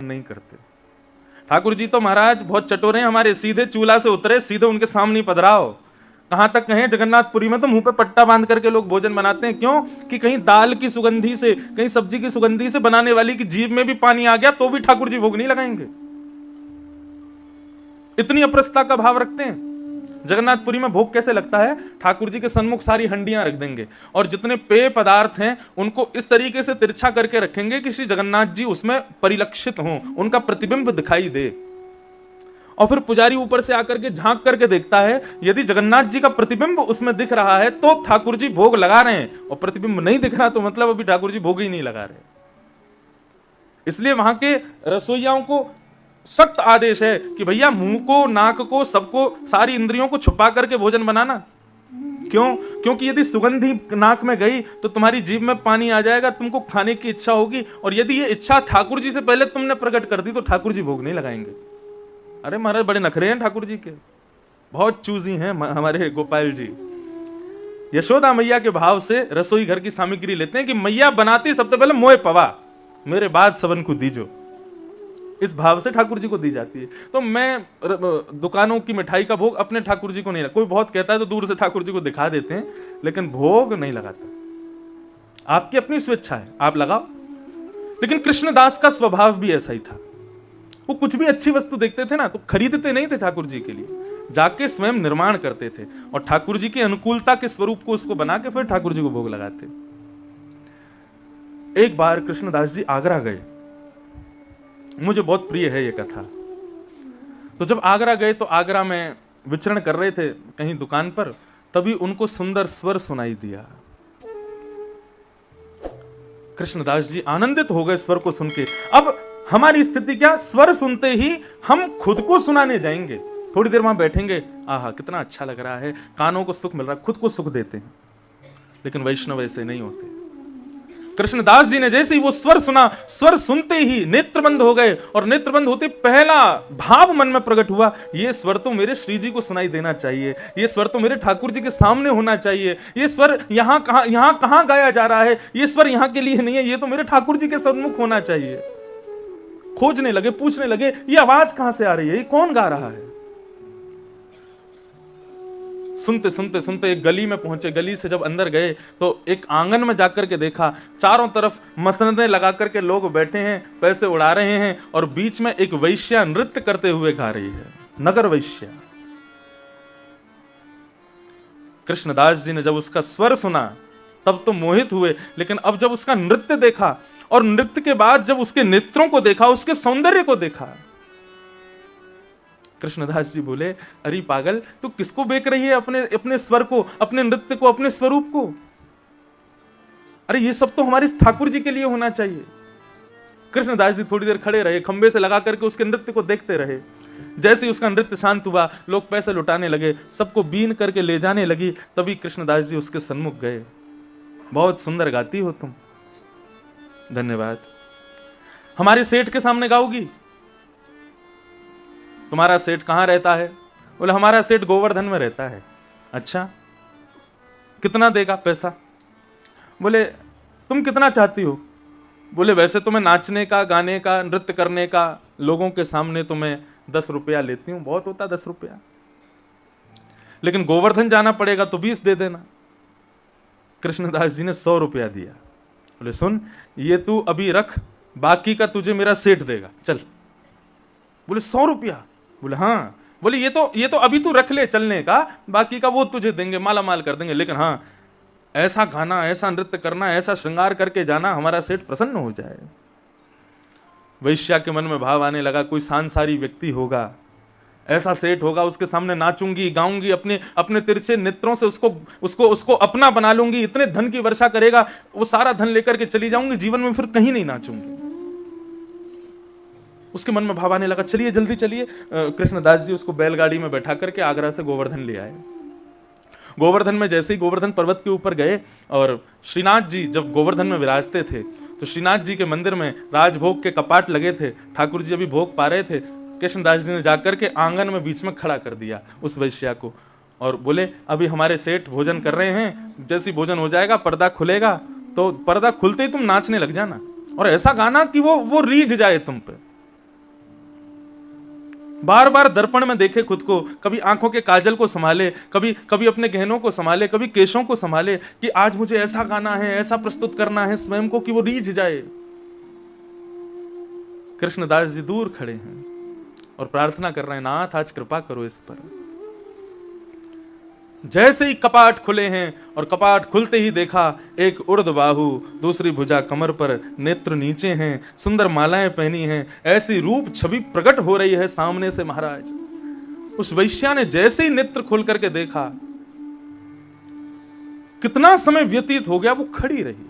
नहीं करते। ठाकुर जी तो महाराज बहुत चटोरे हैं हमारे, सीधे चूल्हा से उतरे, सीधे उनके सामने पधराओ। कहां तक कहें, जगन्नाथपुरी में तो मुंह पे पट्टा बांध करके लोग भोजन बनाते हैं। क्यों? कि कहीं दाल की सुगंधी से, कहीं सब्जी की सुगंधी से बनाने वाली की जीभ में भी पानी आ गया तो भी ठाकुर जी भोग नहीं लगाएंगे। इतनी अप्रसता का भाव रखते हैं। जगन्नाथपुरी में भोग कैसे लगता है? ठाकुर जी के सन्मुख सारी हंडियां रख देंगे और जितने पेय पदार्थ हैं उनको इस तरीके से तिरछा करके रखेंगे कि श्री जगन्नाथ जी उसमें परिलक्षित हों, उनका प्रतिबिंब दिखाई दे। और फिर पुजारी ऊपर से आकर के झांक करके देखता है, यदि जगन्नाथ जी का प्रतिबिंब उसमें दिख रहा है तो ठाकुर जी भोग लगा रहे हैं, और प्रतिबिंब नहीं दिख रहा तो मतलब अभी ठाकुर जी भोग ही नहीं लगा रहे। इसलिए वहां के रसोइयाओं को सख्त आदेश है कि भैया मुंह को, नाक को, सबको, सारी इंद्रियों को छुपा करके भोजन बनाना। क्यों? क्योंकि यदि सुगंधी नाक में गई तो तुम्हारी जीभ में पानी आ जाएगा, तुमको खाने की इच्छा होगी, और यदि ये इच्छा ठाकुर जी से पहले तुमने प्रकट कर दी तो ठाकुर जी भोग नहीं लगाएंगे। अरे महाराज बड़े नखरे हैं ठाकुर जी के, बहुत चूजी हैं हमारे गोपाल जी। यशोदा मैया के भाव से रसोई घर की सामग्री लेते हैं कि मैया बनाती सबसे पहले मोए पवा, मेरे बाद सबन को दीजो। इस भाव से ठाकुर जी को दी जाती है। तो मैं दुकानों की मिठाई का भोग अपने ठाकुर जी को नहीं, कोई बहुत कहता है तो दूर से ठाकुर जी को दिखा देते हैं, लेकिन भोग नहीं लगाता। आपकी अपनी स्वेच्छा है, आप लगाओ। लेकिन कृष्णदास का स्वभाव भी ऐसा ही था। वो कुछ भी अच्छी वस्तु देखते थे ना तो खरीदते नहीं थे ठाकुर जी के लिए, जाके स्वयं निर्माण करते थे और ठाकुर जी की अनुकूलता के स्वरूप को उसको बना के फिर ठाकुर जी को भोग लगाते। एक बार कृष्णदास जी आगरा गए, मुझे बहुत प्रिय है ये कथा। तो जब आगरा गए तो आगरा में विचरण कर रहे थे कहीं दुकान पर, तभी उनको सुंदर स्वर सुनाई दिया। कृष्णदास जी आनंदित हो गए स्वर को सुन के। अब हमारी स्थिति क्या? स्वर सुनते ही हम खुद को सुनाने जाएंगे, थोड़ी देर वहां बैठेंगे, आहा कितना अच्छा लग रहा है, कानों को सुख मिल रहा है, खुद को सुख देते हैं। लेकिन वैष्णव ऐसे नहीं होते। कृष्णदास जी ने जैसे ही वो स्वर सुना, स्वर सुनते ही नेत्र बंद हो गए, और नेत्र बंद होते पहला भाव मन में प्रकट हुआ, ये स्वर तो मेरे श्री जी को सुनाई देना चाहिए, ये स्वर तो मेरे ठाकुर जी के सामने होना चाहिए, ये स्वर यहाँ कहाँ गाया जा रहा है, ये स्वर यहाँ के लिए नहीं है, ये तो मेरे ठाकुर जी के सन्मुख होना चाहिए। खोजने लगे, पूछने लगे, ये आवाज कहां से आ रही है, ये कौन गा रहा है। सुनते सुनते सुनते एक गली में पहुंचे। गली से जब अंदर गए तो एक आंगन में जाकर के देखा, चारों तरफ मसनदें लगा करके लोग बैठे हैं, पैसे उड़ा रहे हैं, और बीच में एक वैश्या नृत्य करते हुए गा रही है, नगर वैश्या। कृष्णदास जी ने जब उसका स्वर सुना तब तो मोहित हुए, लेकिन अब जब उसका नृत्य देखा और नृत्य के बाद जब उसके नेत्रों को देखा, उसके सौंदर्य को देखा, कृष्णदास जी बोले, अरे पागल, तू किसको बेच रही है? अपने स्वर को, अपने नृत्य को, अपने स्वरूप को। अरे ये सब तो हमारे ठाकुर जी के लिए होना चाहिए। कृष्णदास जी थोड़ी देर खड़े रहे, खंबे से लगा करके उसके नृत्य को देखते रहे। जैसे ही उसका नृत्य शांत हुआ, लोग पैसे लुटाने लगे, सबको बीन करके ले जाने लगी, तभी कृष्णदास जी उसके सन्मुख गए। बहुत सुंदर गाती हो तुम, धन्यवाद। हमारे सेठ के सामने गाओगी? तुम्हारा सेठ कहां रहता है? बोले हमारा सेठ गोवर्धन में रहता है। अच्छा, कितना देगा पैसा? बोले तुम कितना चाहती हो? बोले वैसे तो मैं नाचने का, गाने का, नृत्य करने का, लोगों के सामने तो मैं 10 रुपया लेती हूं, बहुत होता 10 रुपया, लेकिन गोवर्धन जाना पड़ेगा तो 20 दे देना। कृष्णदास जी ने 100 रुपया दिया। बोले सुन, ये तू अभी रख, बाकी का तुझे मेरा सेठ देगा, चल। बोले 100 रुपया? बोले हाँ। बोले ये तो अभी तू रख ले चलने का, बाकी का वो तुझे देंगे, माला माल कर देंगे, लेकिन हाँ ऐसा गाना, ऐसा नृत्य करना, ऐसा श्रृंगार करके जाना, हमारा सेठ प्रसन्न हो जाए। वैश्या के मन में भाव आने लगा, कोई सांसारी व्यक्ति होगा, ऐसा सेठ होगा, उसके सामने नाचूंगी, गाऊंगी, अपने तिरछे नेत्रों से उसको अपना बना लूंगी, इतने धन की वर्षा करेगा, वो सारा धन लेकर के चली जाऊंगी, जीवन में फिर कहीं नहीं नाचूंगी। उसके मन में भाव आने लगा, चलिए जल्दी चलिए। कृष्णदास जी उसको बैलगाड़ी में बैठा करके आगरा से गोवर्धन ले आए। गोवर्धन में जैसे ही गोवर्धन पर्वत के ऊपर गए, और श्रीनाथ जी जब गोवर्धन में विराजते थे तो श्रीनाथ जी के मंदिर में राजभोग के कपाट लगे थे, ठाकुर जी अभी भोग पा रहे थे। कृष्णदास जी ने जाकर के आंगन में बीच में खड़ा कर दिया उस वैश्या को, और बोले अभी हमारे सेठ भोजन कर रहे हैं, जैसे भोजन हो जाएगा पर्दा खुलेगा, तो पर्दा खुलते ही तुम नाचने लग जाना, और ऐसा गाना कि वो रीझ जाए तुम पे। बार बार दर्पण में देखे खुद को, कभी आंखों के काजल को संभाले, कभी कभी अपने गहनों को संभाले, कभी केशों को संभाले कि आज मुझे ऐसा गाना है, ऐसा प्रस्तुत करना है स्वयं को कि वो रीझ जाए। कृष्णदास जी दूर खड़े हैं और प्रार्थना कर रहे हैं, नाथ आज कृपा करो इस पर। जैसे ही कपाट खुले हैं और कपाट खुलते ही देखा एक उर्द बाहु, दूसरी भुजा कमर पर, नेत्र नीचे हैं, सुंदर मालाएं पहनी हैं, ऐसी रूप छवि प्रकट हो रही है सामने से महाराज। उस वैश्या ने जैसे ही नेत्र खोल करके देखा, कितना समय व्यतीत हो गया, वो खड़ी रही,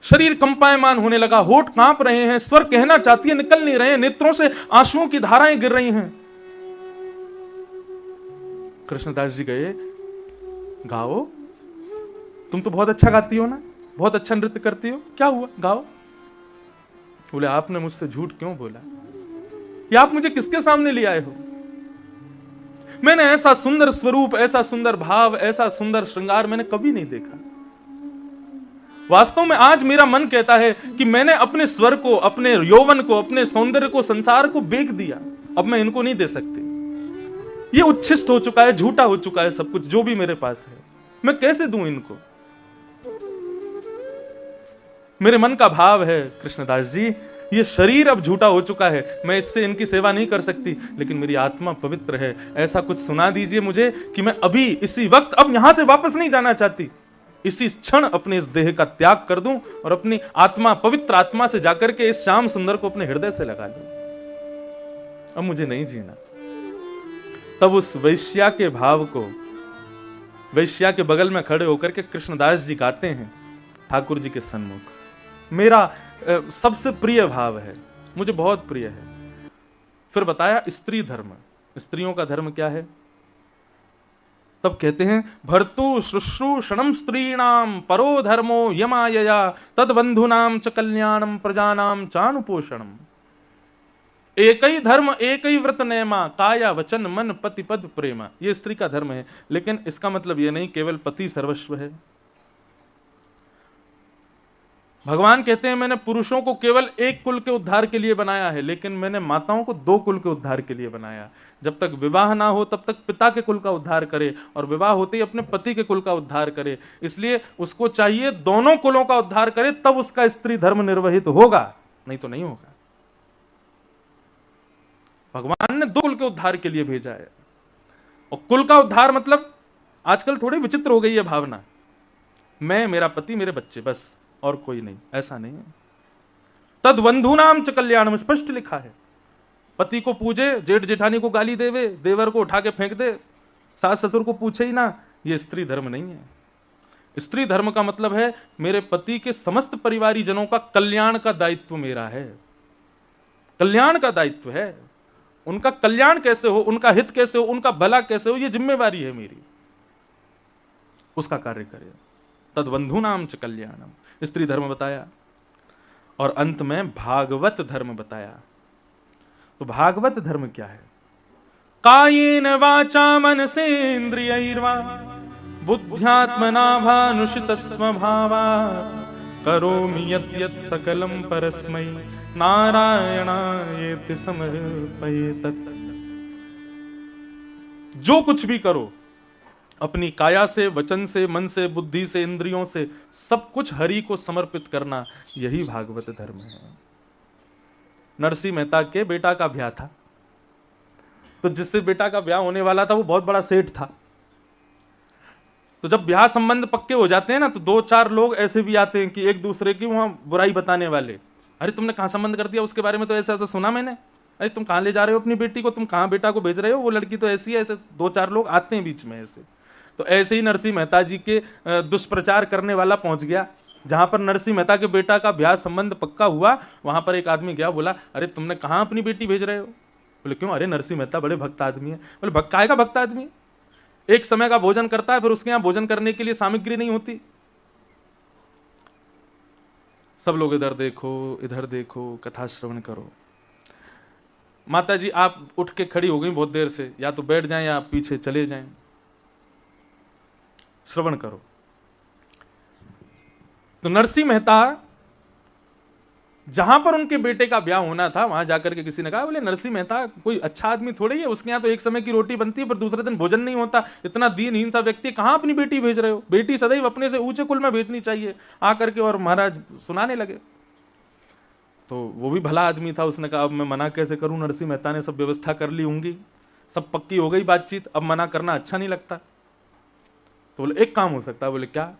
शरीर कंपायमान होने लगा, होठ कांप रहे हैं, स्वर कहना चाहती है, निकल नहीं रहे, नेत्रों से आंसुओं की धाराएं गिर रही हैं। कृष्णदास जी गए, गाओ, तुम तो बहुत अच्छा गाती हो ना, बहुत अच्छा नृत्य करती हो, क्या हुआ, गाओ। बोले आपने मुझसे झूठ क्यों बोला, या आप मुझे किसके सामने ले आए हो? मैंने ऐसा सुंदर स्वरूप, ऐसा सुंदर भाव, ऐसा सुंदर श्रृंगार मैंने कभी नहीं देखा। वास्तव में आज मेरा मन कहता है कि मैंने अपने स्वर को, अपने यौवन को, अपने सौंदर्य को, संसार को बेच दिया। अब मैं इनको नहीं दे सकती, ये उच्छिष्ट हो चुका है, झूठा हो चुका है सब कुछ जो भी मेरे पास है, मैं कैसे दूं इनको? मेरे मन का भाव है कृष्णदास जी, ये शरीर अब झूठा हो चुका है, मैं इससे इनकी सेवा नहीं कर सकती, लेकिन मेरी आत्मा पवित्र है। ऐसा कुछ सुना दीजिए मुझे कि मैं अभी इसी वक्त अब यहां से वापस नहीं जाना चाहती, इसी क्षण अपने इस देह का त्याग कर दूं और अपनी आत्मा, पवित्र आत्मा से जाकर के इस श्याम सुंदर को अपने हृदय से लगा लूं। अब मुझे नहीं जीना। तब उस वैश्या के भाव को, वैश्या के बगल में खड़े होकर के कृष्णदास जी गाते हैं ठाकुर जी के सन्मुख, मेरा सबसे प्रिय भाव है, मुझे बहुत प्रिय है। फिर बताया स्त्री धर्म, स्त्रियों का धर्म क्या है। तब कहते हैं, भर्तु शुश्रूषणम स्त्रीणाम परो धर्मो यमायया तद्बंधुनाम च कल्याणम प्रजानाम चानुपोषणम। एक ही धर्म, एक ही व्रत नेमा, काया वचन मन पति पद प्रेमा। ये स्त्री का धर्म है, लेकिन इसका मतलब ये नहीं केवल पति सर्वस्व है। भगवान कहते हैं मैंने पुरुषों को केवल एक कुल के उद्धार के लिए बनाया है, लेकिन मैंने माताओं को दो कुल के उद्धार के लिए बनाया। जब तक विवाह ना हो तब तक पिता के कुल का उद्धार करे, और विवाह होते ही अपने पति के कुल का उद्धार करे। इसलिए उसको चाहिए दोनों कुलों का उद्धार करे, तब उसका स्त्री धर्म निर्वहित होगा, नहीं तो नहीं होगा। भगवान ने दो कुल के उद्धार के लिए भेजा है। और कुल का उद्धार मतलब आजकल थोड़ी विचित्र हो गई है भावना, मैं, मेरा पति, मेरे बच्चे, बस, और कोई नहीं, ऐसा नहीं है। तद बंधुनाम च कल्याणम स्पष्ट लिखा है। पति को पूजे, जेठ जेठानी को गाली देवे, देवर को उठा के फेंक दे, सास ससुर को पूछे ही ना, ये स्त्री धर्म नहीं है। स्त्री धर्म का मतलब है मेरे पति के समस्त परिवारी जनों का कल्याण का दायित्व मेरा है, कल्याण का दायित्व है। उनका कल्याण कैसे हो, उनका हित कैसे हो, उनका भला कैसे हो, ये जिम्मेवारी है मेरी, उसका कार्य करे। तद्बंधुनाम च कल्याणम, स्त्री धर्म बताया। और अंत में भागवत धर्म बताया। तो भागवत धर्म क्या है? कायेन वाचा मनसेन्द्रियैर्वा बुद्ध्यात्मना भानुषित स्वभावा करोमि यत् यत् सकलम परस्मै नारायणायेति समर्पयेतत्। जो कुछ भी करो अपनी काया से, वचन से, मन से, बुद्धि से, इंद्रियों से, सब कुछ हरि को समर्पित करना, यही भागवत धर्म है। नरसिंह मेहता के बेटा का ब्याह था, तो जिससे बेटा का ब्याह होने वाला था वो बहुत बड़ा सेठ था। तो जब ब्याह संबंध पक्के हो जाते हैं ना, तो दो चार लोग ऐसे भी आते हैं कि एक दूसरे की वहां बुराई बताने वाले, अरे तुमने कहां संबंध कर दिया उसके बारे में, तो ऐसा ऐसा सुना मैंने, अरे तुम कहां ले जा रहे हो अपनी बेटी को, तुम कहां बेटा को भेज रहे हो, वो लड़की तो ऐसी है, ऐसे दो चार लोग आते हैं बीच में ऐसे। तो ऐसे ही नरसिंह मेहता जी के दुष्प्रचार करने वाला पहुंच गया। जहां पर नरसिंह मेहता के बेटा का ब्याह संबंध पक्का हुआ, वहां पर एक आदमी गया, बोला अरे तुमने कहां अपनी बेटी भेज रहे हो? बोले क्यों? अरे नरसिंह मेहता बड़े भक्त आदमी है। बोले भक्त काहे का भक्त आदमी? एक समय का भोजन करता है, फिर उसके यहां भोजन करने के लिए सामग्री नहीं होती। सब लोग इधर देखो, इधर देखो, कथा श्रवण करो। माता जी आप उठ के खड़ी हो गई बहुत देर से, या तो बैठ जाएं या पीछे चले जाएं, श्रवण करो। तो नरसिंह मेहता जहां पर उनके बेटे का ब्याह होना था वहां जाकर के किसी ने कहा, बोले नरसिंह मेहता कोई अच्छा आदमी थोड़ी ही है, उसके यहाँ तो एक समय की रोटी बनती है पर दूसरे दिन भोजन नहीं होता, इतना दीनहीन सा व्यक्ति, कहां अपनी बेटी भेज रहे हो? बेटी सदैव अपने से ऊंचे कुल में भेजनी चाहिए। आकर के और महाराज सुनाने लगे। तो वो भी भला आदमी था, उसने कहा अब मैं मना कैसे करूं? नरसिंह मेहता ने सब व्यवस्था कर ली होंगी, सब पक्की हो गई बातचीत, अब मना करना अच्छा नहीं लगता। तो बोले एक काम हो सकता है। बोले क्या?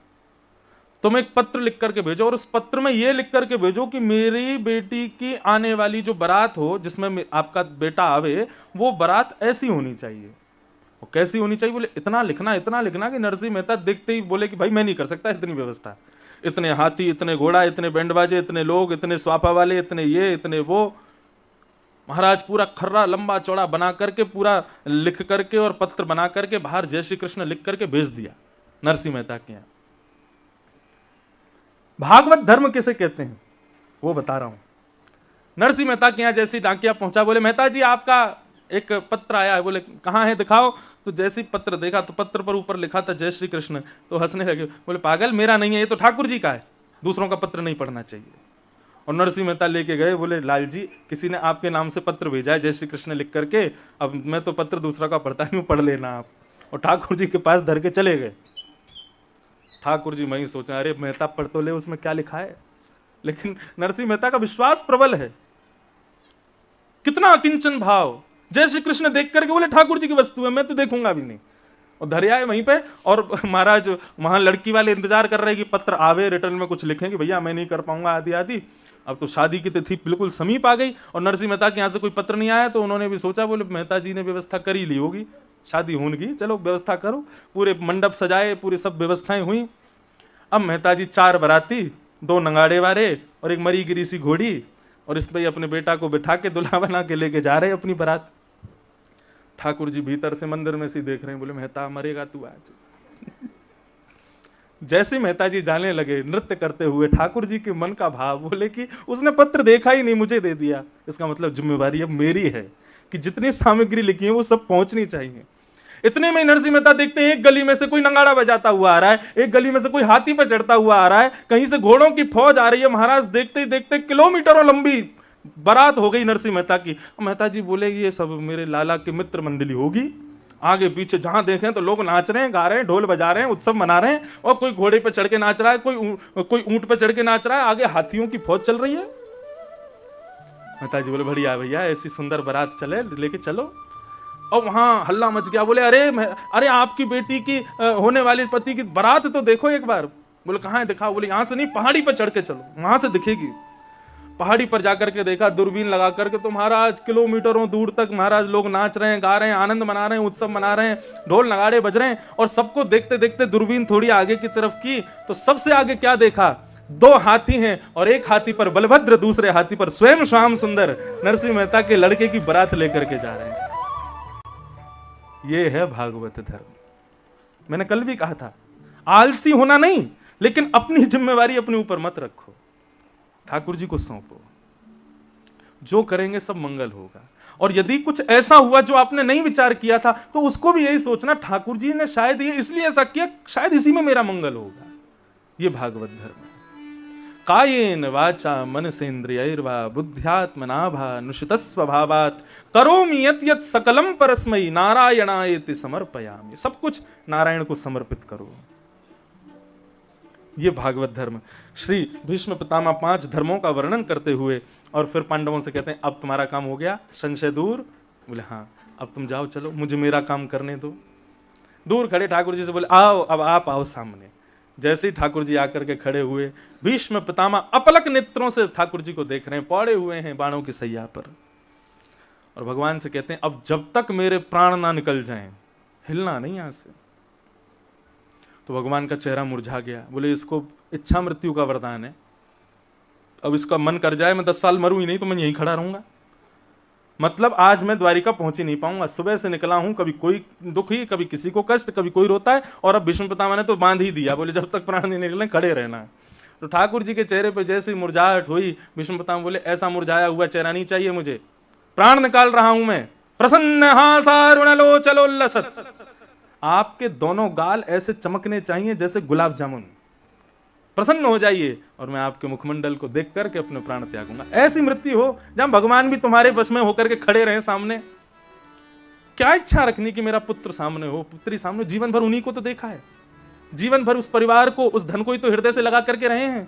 तुम एक पत्र लिख करके भेजो और उस पत्र में यह लिख करके भेजो कि मेरी बेटी की आने वाली जो बारात हो जिसमें आपका बेटा आवे, वो बारात ऐसी होनी चाहिए। वो कैसी होनी चाहिए? बोले इतना लिखना कि नरसिंह मेहता देखते ही बोले कि भाई मैं नहीं कर सकता इतनी व्यवस्था, इतने हाथी, इतने घोड़ा, इतने बैंड बाजे, इतने लोग, इतने स्वापा वाले, इतने ये, इतने वो। महाराज पूरा खर्रा लंबा चौड़ा बना करके, पूरा लिख करके और पत्र बना करके बाहर जय श्री कृष्ण लिख करके भेज दिया नरसिंह मेहता के यहाँ। भागवत धर्म किसे कहते हैं वो बता रहा हूं। नरसिंह मेहता के यहाँ जैसी डाकिया पहुंचा, बोले मेहता जी आपका एक पत्र आया है। बोले कहाँ है दिखाओ। तो जैसी पत्र देखा तो पत्र पर ऊपर लिखा था जय श्री कृष्ण। तो हंसने लगे, बोले पागल, मेरा नहीं है, ये तो ठाकुर जी का है, दूसरों का पत्र नहीं पढ़ना चाहिए। और नरसिंह मेहता लेके गए, बोले लाल जी किसी ने आपके नाम से पत्र भेजा है जय श्री कृष्ण लिख करके, अब मैं तो पत्र दूसरा का पढ़ता नहीं हूं, पढ़ लेना आप। और ठाकुर जी के पास धर के चले गए। ठाकुर जी वहीं सोचा अरे मेहता पढ़ तो ले उसमें क्या लिखा है। लेकिन नरसिंह मेहता का विश्वास प्रबल है, कितना अकिंचन भाव। जय श्री कृष्ण देख करके बोले ठाकुर जी की वस्तु है, मैं तो देखूंगा भी नहीं। और धरिया है वहीं पे। और महाराज वहां लड़की वाले इंतजार कर रहे हैं कि पत्र आवे, रिटर्न में कुछ लिखें कि भैया मैं नहीं कर पाऊंगा आदि आदि। अब तो शादी की तिथि बिल्कुल समीप आ गई और नरसिंह मेहता के यहाँ से कोई पत्र नहीं आया। तो उन्होंने भी सोचा, बोले मेहता जी ने व्यवस्था कर ही ली होगी, शादी होने की, चलो व्यवस्था करो। पूरे मंडप सजाए, पूरी सब व्यवस्थाएं हुई। अब मेहता जी 4 बाराती, 2 नंगाड़े वाले और एक मरी गिरी सी घोड़ी, और इस पे अपने बेटा को बिठा के दुल्हा बना के लेके जा रहे अपनी बारात। ठाकुर जी भीतर से मंदिर में से देख रहे हैं, बोले मेहता मरेगा तू आज। जैसे मेहता जी जाने लगे नृत्य करते हुए, ठाकुर जी के मन का भाव, बोले कि उसने पत्र देखा ही नहीं, मुझे दे दिया, इसका मतलब जिम्मेवारी अब मेरी है कि जितनी सामग्री लिखी है वो सब पहुंचनी चाहिए। इतने में नरसिंह मेहता देखते हैं एक गली में से कोई नंगाड़ा बजाता हुआ आ रहा है, एक गली में से कोई हाथी पर चढ़ता हुआ आ रहा है, कहीं से घोड़ों की फौज आ रही है। महाराज देखते ही देखते किलोमीटरों लंबी बारात हो गई नरसिंह मेहता की। मेहता जी बोले ये सब मेरे लाला की मित्र मंडली होगी। आगे पीछे जहां देखें तो लोग नाच रहे हैं, गा रहे हैं, ढोल बजा रहे हैं, उत्सव मना रहे हैं, और कोई घोड़े पर चढ़ के नाच रहा है, कोई ऊंट पर चढ़ के नाच रहा है, आगे हाथियों की फौज चल रही है। मेहता जी बोले बढ़िया भैया, ऐसी सुंदर बारात चले, लेके चलो। और वहां हल्ला मच गया। बोले अरे आपकी बेटी की होने वाली पति की बारात तो देखो एक बार। बोले कहां है दिखाओ। बोले यहां से नहीं, पहाड़ी पर चढ़ के चलो, वहां से दिखेगी। पहाड़ी पर जाकर के देखा, दूरबीन लगा करके, तो महाराज किलोमीटरों दूर तक महाराज लोग नाच रहे हैं, गा रहे हैं, आनंद मना रहे हैं, उत्सव मना रहे हैं, ढोल नगाड़े बज रहे हैं। और सबको देखते देखते दूरबीन थोड़ी आगे की तरफ की तो सबसे आगे क्या देखा? 2 हाथी हैं और एक हाथी पर बलभद्र, दूसरे हाथी पर स्वयं श्याम सुंदर नरसिंह मेहता के लड़के की बारात लेकर के जा रहे हैं। ये है भागवत धर्म। मैंने कल भी कहा था, आलसी होना नहीं, लेकिन अपनी जिम्मेवारी अपने ऊपर मत रखो, ठाकुर जी को सौंपो, जो करेंगे सब मंगल होगा। और यदि कुछ ऐसा हुआ जो आपने नहीं विचार किया था तो उसको भी यही सोचना, ठाकुर जी ने शायद ये इसलिए ऐसा किया, शायद इसी में मेरा मंगल होगा। ये भागवत धर्म है। कायेन वाचा मनसेन्द्रियैर्वा बुद्ध्यात्मना भा नुषितस्व भावात् करोमि यत् यत् सकलम परस्मै नारायणायेति समर्पयामि। सब कुछ नारायण को समर्पित करो। ये भागवत धर्म। श्री भीष्म पितामह 5 धर्मों का वर्णन करते हुए और फिर पांडवों से कहते हैं अब तुम्हारा काम हो गया, संशय दूर। बोले हाँ, अब तुम जाओ, चलो मुझे मेरा काम करने दो। दूर खड़े ठाकुर जी से बोले आओ, अब आप आओ सामने। जैसे ही ठाकुर जी आकर के खड़े हुए, भीष्म पितामह अपलक नेत्रों से ठाकुर जी को देख रहे हैं, पौड़े हुए हैं बाणों की सैया पर, और भगवान से कहते हैं अब जब तक मेरे प्राण ना निकल जाएं, हिलना नहीं यहां से। तो भगवान का चेहरा मुरझा गया। बोले इसको इच्छा मृत्यु का वरदान है, अब इसका मन कर जाए मैं 10 साल मरूं ही नहीं तो मैं यहीं खड़ा रहूंगा। मतलब आज मैं द्वारिका पहुंच ही नहीं पाऊंगा। सुबह से निकला हूं, कभी कोई दुखी, कभी किसी को कष्ट, कभी कोई रोता है, और अब भीष्म पितामह ने तो बांध ही दिया। बोले जब तक प्राण नहीं निकले खड़े रहना। तो ठाकुर जी के चेहरे पे जैसी मुरझाहट हुई, भीष्म पितामह बोले ऐसा मुरझाया हुआ चेहरा नहीं चाहिए मुझे, प्राण निकाल रहा हूं मैं। प्रसन्न हासारुणलोचलोल्लसत्। आपके दोनों गाल ऐसे चमकने चाहिए जैसे गुलाब जामुन। प्रसन्न हो जाइए और मैं आपके मुखमंडल को देख करके अपने प्राण त्यागूंगा। ऐसी मृत्यु हो जहां भगवान भी तुम्हारे वश में होकर के खड़े रहे सामने। क्या इच्छा रखनी कि मेरा पुत्र सामने हो, पुत्री सामने, जीवन भर उन्हीं को तो देखा है, जीवन भर उस परिवार को, उस धन को ही तो हृदय से लगा करके रहे हैं।